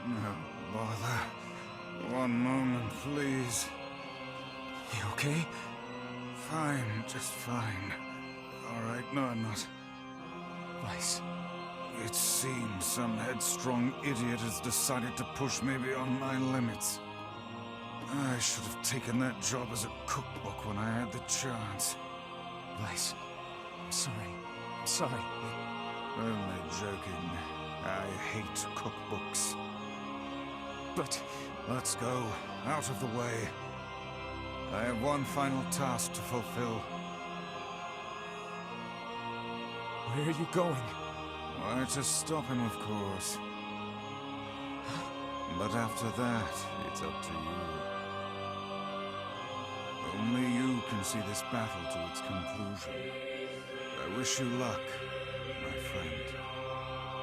Speaker 4: No bother. One moment, please.
Speaker 3: You okay?
Speaker 4: Fine, just fine. All right, no, I'm not.
Speaker 3: Weiss.
Speaker 4: It seems some headstrong idiot has decided to push me beyond my limits. I should have taken that job as a cookbook when I had the chance.
Speaker 3: Weiss, I'm sorry. I'm sorry.
Speaker 4: Only joking. I hate cookbooks.
Speaker 3: But...
Speaker 4: Let's go. Out of the way. I have one final task to fulfill.
Speaker 3: Where are you going?
Speaker 4: Why, to stop him, of course. But after that, it's up to you. Only you can see this battle to its conclusion. I wish you luck, my friend.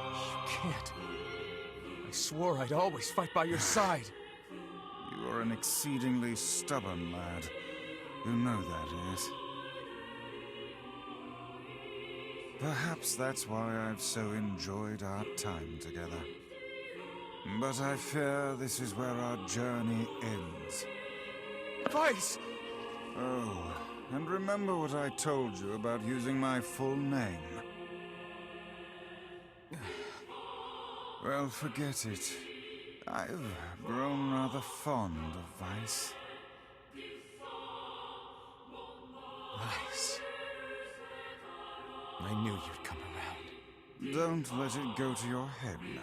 Speaker 3: You can't. I swore I'd always fight by your side.
Speaker 4: You are an exceedingly stubborn lad. You know that is. Perhaps that's why I've so enjoyed our time together. But I fear this is where our journey ends.
Speaker 3: Weiss!
Speaker 4: Oh, and remember what I told you about using my full name? Well, forget it. I've grown rather fond of Weiss.
Speaker 3: Weiss. I knew you'd come around.
Speaker 4: Don't let it go to your head now.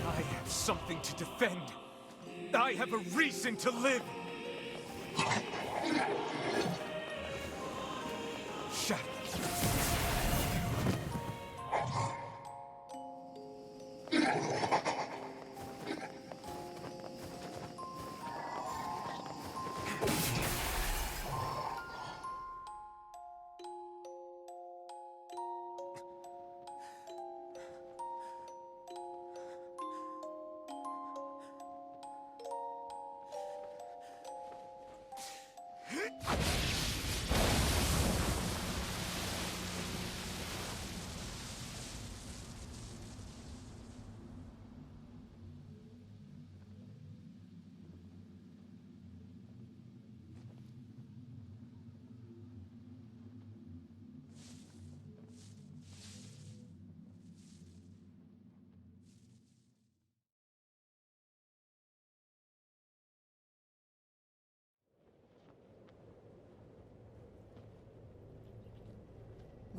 Speaker 3: I have something to defend. I have a reason to live! Shut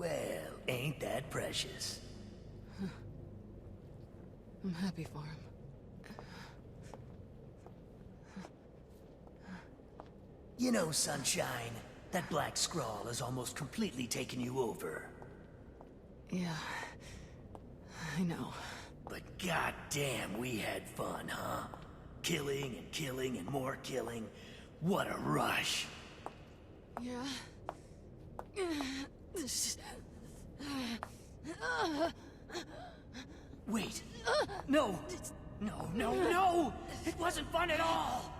Speaker 13: Well, ain't that precious?
Speaker 14: I'm happy for him.
Speaker 13: You know, Sunshine, that black scrawl has almost completely taken you over.
Speaker 14: Yeah, I know.
Speaker 13: But goddamn, we had fun, huh? Killing and killing and more killing. What a rush.
Speaker 14: Yeah.
Speaker 13: Wait. No! No! It wasn't fun at all!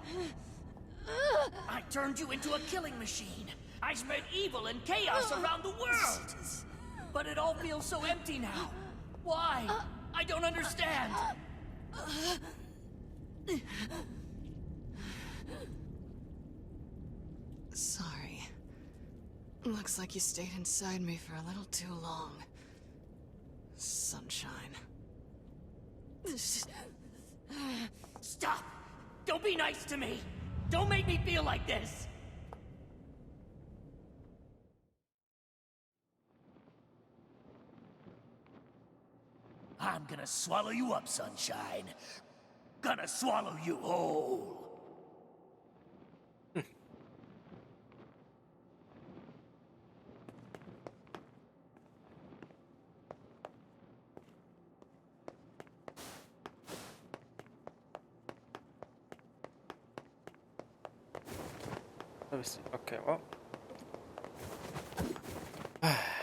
Speaker 13: I turned you into a killing machine. I spread evil and chaos around the world. But it all feels so empty now. Why? I don't understand.
Speaker 14: Sorry. Looks like you stayed inside me for a little too long. Sunshine.
Speaker 13: Stop! Don't be nice to me! Don't make me feel like this! I'm gonna swallow you up, Sunshine. Gonna swallow you whole.
Speaker 1: Let me see. Okay, well.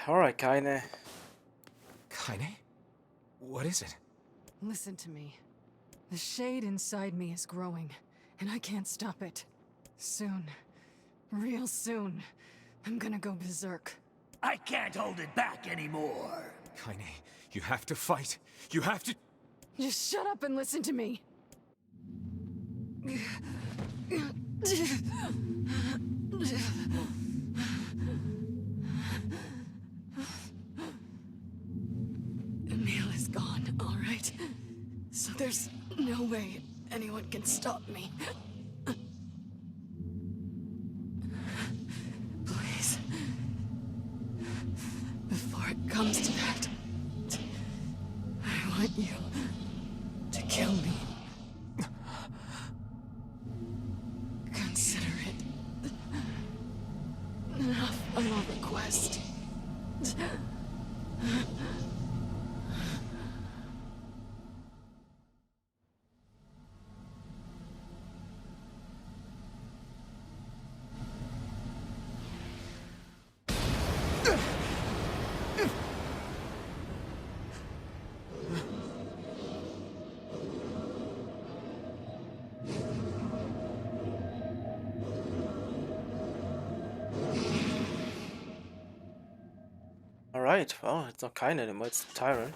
Speaker 1: Alright, Kaine.
Speaker 3: Kaine? What is it?
Speaker 14: Listen to me. The shade inside me is growing, and I can't stop it. Soon. Real soon. I'm gonna go berserk.
Speaker 8: I can't hold it back anymore.
Speaker 3: Kaine, you have to fight. You have to...
Speaker 14: Just shut up and listen to me. Emil is gone, all right? So there's no way anyone can stop me. Please. Before it comes to that, I want you to kill me. Consider it a final request.
Speaker 1: Alright, well, it's not Kaine anymore, it's Tyrant.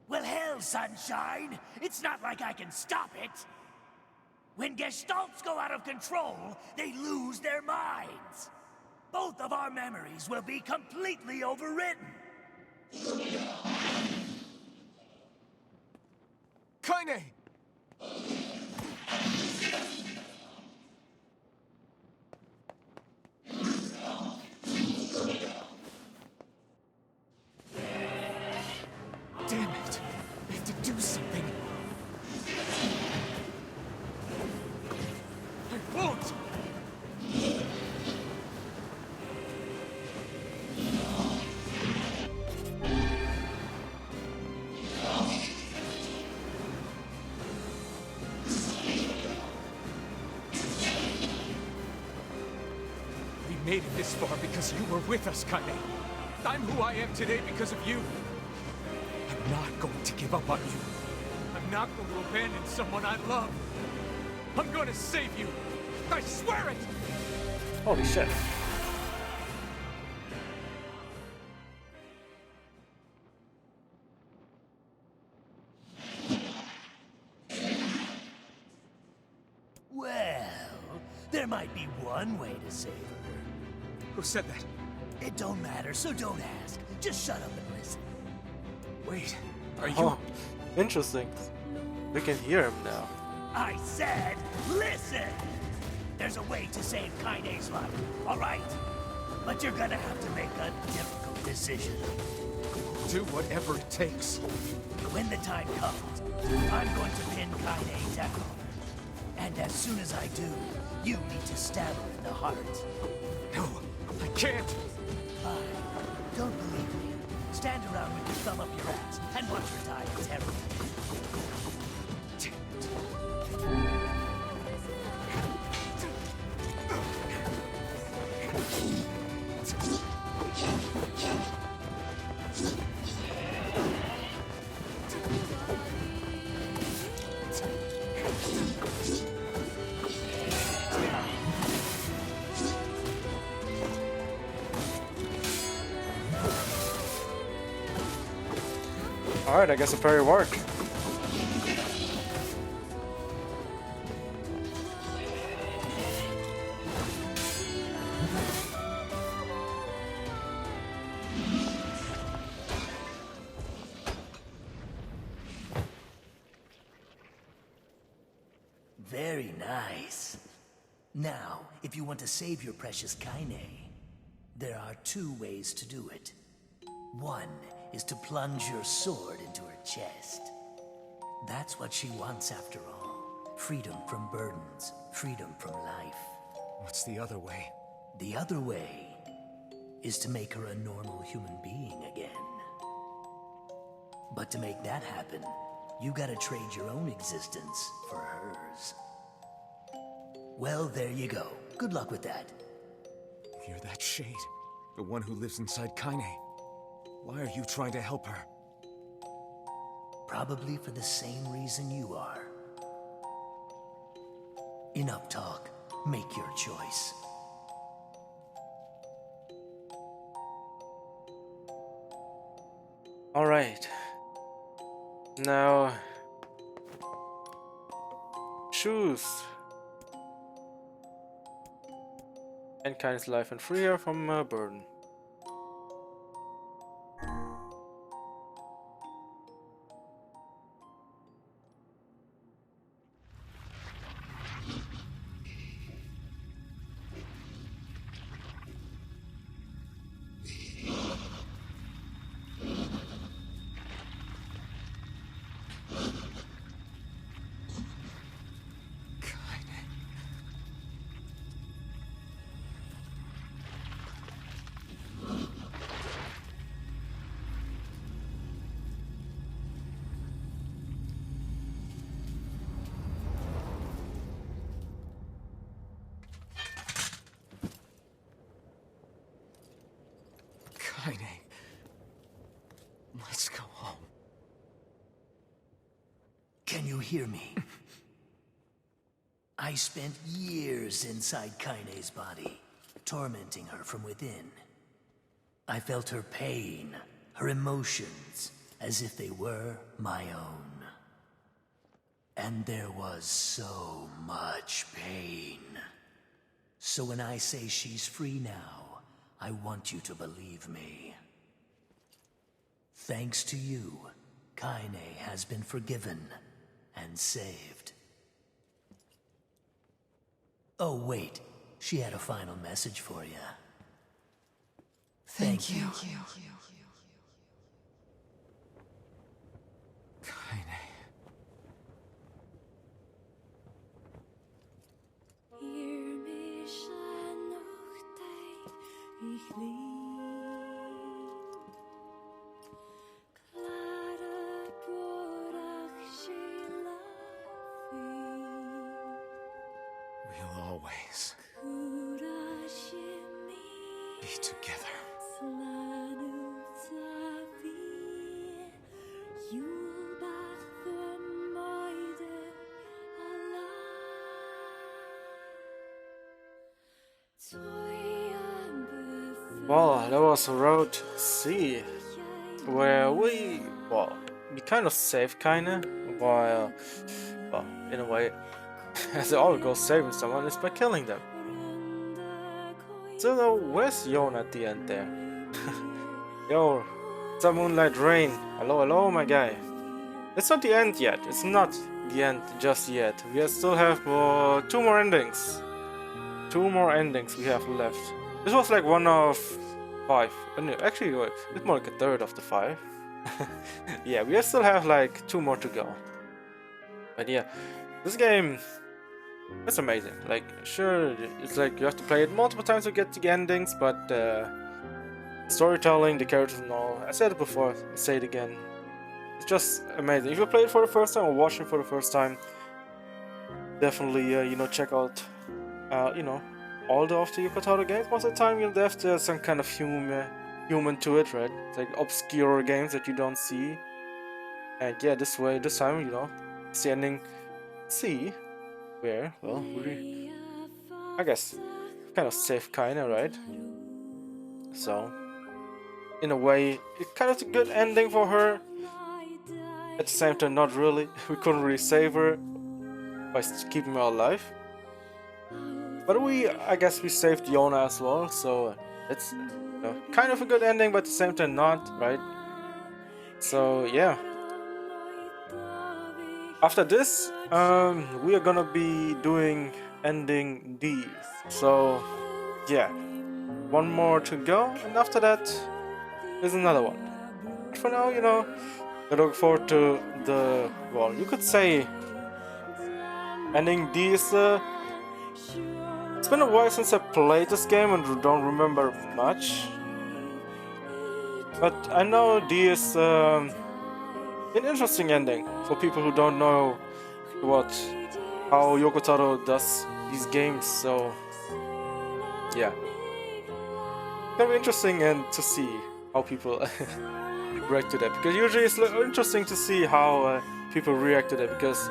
Speaker 8: Well, hell, sunshine! It's not like I can stop it! When Gestalts go out of control, they lose their minds! Both of our memories will be completely overwritten!
Speaker 3: Kaine! Damn it! I have to do something! I won't! We made it this far because you were with us, Kaine. I'm who I am today because of you. I'm not going to give up on you. I'm not going to abandon someone I love. I'm going to save you. I swear it!
Speaker 1: Holy shit.
Speaker 8: Well, there might be one way to save her.
Speaker 3: Who said that?
Speaker 8: It don't matter, so don't ask. Just shut up and listen.
Speaker 3: Wait, are you...
Speaker 1: Oh, interesting. We can hear him now.
Speaker 8: I said, listen! There's a way to save Kaine's life, all right? But you're gonna have to make a difficult decision.
Speaker 3: Do whatever it takes.
Speaker 8: When the time comes, I'm going to pin Kaine down. And as soon as I do, you need to stab her in the heart.
Speaker 3: No, I can't!
Speaker 8: Fine. Don't believe me. Stand around with your thumb up your ass and watch her die terribly.
Speaker 1: Alright, I guess the parry worked.
Speaker 8: Very nice. Now, if you want to save your precious Kaine, there are two ways to do it. One is to plunge your sword into her chest. That's what she wants after all. Freedom from burdens, freedom from life.
Speaker 3: What's the other way?
Speaker 8: The other way is to make her a normal human being again. But to make that happen, you gotta trade your own existence for hers. Well, there you go. Good luck with that.
Speaker 3: You're that shade. The one who lives inside Kaine. Why are you trying to help her?
Speaker 13: Probably for the same reason you are. Enough talk. Make your choice.
Speaker 1: Alright. Now... choose. End kind's life and free her from a burden.
Speaker 3: Let's go home.
Speaker 13: Can you hear me? I spent years inside Kaine's body, tormenting her from within. I felt her pain, her emotions, as if they were my own. And there was so much pain. So when I say she's free now, I want you to believe me. Thanks to you, Kaine has been forgiven and saved. Oh wait, she had a final message for you.
Speaker 14: Thank you.
Speaker 3: We'll always be together.
Speaker 1: Well, that was Road C, where we kind of saved kinda, while, well, in a way, as it all goes, saving someone is by killing them. So though, where's Yon at the end there? Yo, it's a Moonlight Rain. Hello, hello, my guy. It's not the end yet. It's not the end just yet. We still have two more endings. Two more endings we have left. This was like one of 5. No, actually, it's more like a third of the 5. Yeah, we still have like 2 more to go. But yeah, this game, it's amazing. Like, sure, it's like you have to play it multiple times to get to the endings, but storytelling, the characters and all, I said it before, I'll say it again. It's just amazing. If you play it for the first time or watch it for the first time, definitely, you know, check out, you know, all the Yoko Taro games. Most of the time, you know, there's some kind of human to it, right? It's like obscure games that you don't see. And yeah, this time, you know, it's the ending C, where, well, I guess, kind of safe kinda, right? So, in a way, it kind of a good ending for her. At the same time, not really. We couldn't really save her by keeping her alive. But I guess we saved Yona as well, so it's, you know, kind of a good ending, but at the same time not, right? So yeah. After this, we are gonna be doing ending D. So yeah, one more to go, and after that is another one. But for now, you know, I look forward to the, well, you could say ending D is it's been a while since I played this game and don't remember much. But I know D is an interesting ending for people who don't know how Yoko Taro does these games, so yeah. Gonna be interesting and to see how people react to that, because usually it's interesting to see how people react to that, because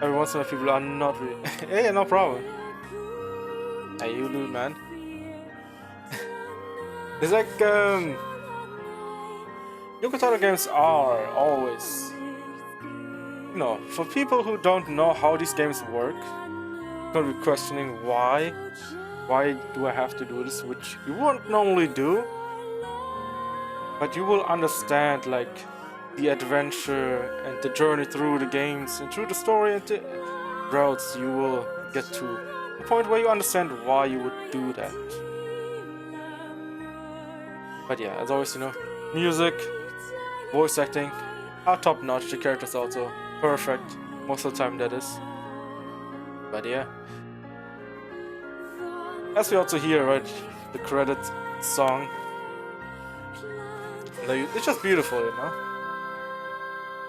Speaker 1: every once in a while people are not really. Hey, no problem. Hey, you do, man. It's like Yokotaro games are always, you know, for people who don't know how these games work, gonna be questioning why do I have to do this, which you won't normally do, but you will understand like the adventure and the journey through the games and through the story and the routes. You will get to the point where you understand why you would do that. But yeah, as always, you know, music, voice acting are top notch. The characters also perfect most of the time, that is. But yeah, as we also hear, right, the credit song, like, it's just beautiful, you know.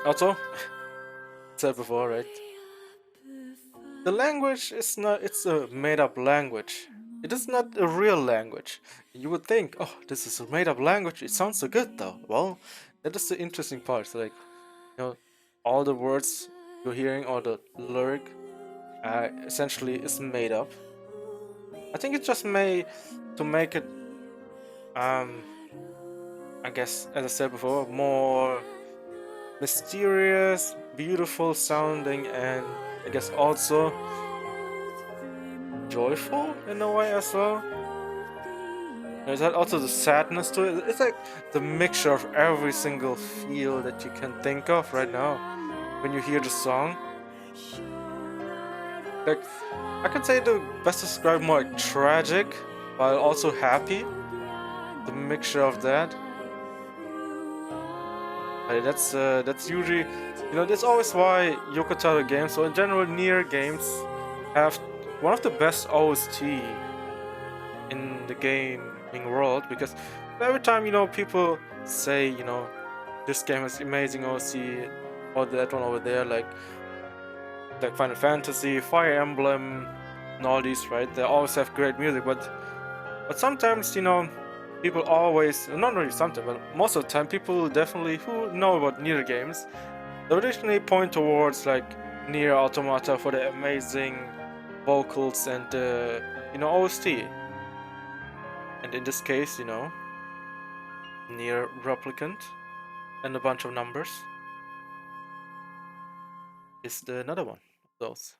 Speaker 1: Also, said before, right? The language is not, it's a made up language. It is not a real language. You would think, oh, this is a made up language. It sounds so good though. Well, that is the interesting part. So, like, you know, all the words you're hearing or the lyric essentially is made up. I think it's just made to make it, I guess, as I said before, more mysterious, beautiful sounding, and I guess also joyful in a way as well. There's also the sadness to it. It's like the mixture of every single feel that you can think of right now when you hear the song. Like, I could say the best describe more like tragic while also happy. The mixture of that. That's usually, you know, that's always why Yoko Taro games, or in general Nier games, have one of the best OST in the gaming world, because every time, you know, people say, you know, this game has amazing OST or that one over there, like Final Fantasy, Fire Emblem, and all these, right? They always have great music, but sometimes, you know, people always, not really sometimes, but most of the time, people definitely who know about Nier games, they originally point towards like Nier Automata for the amazing vocals and you know, OST. And in this case, you know, Nier Replicant and a bunch of numbers is the another one of those.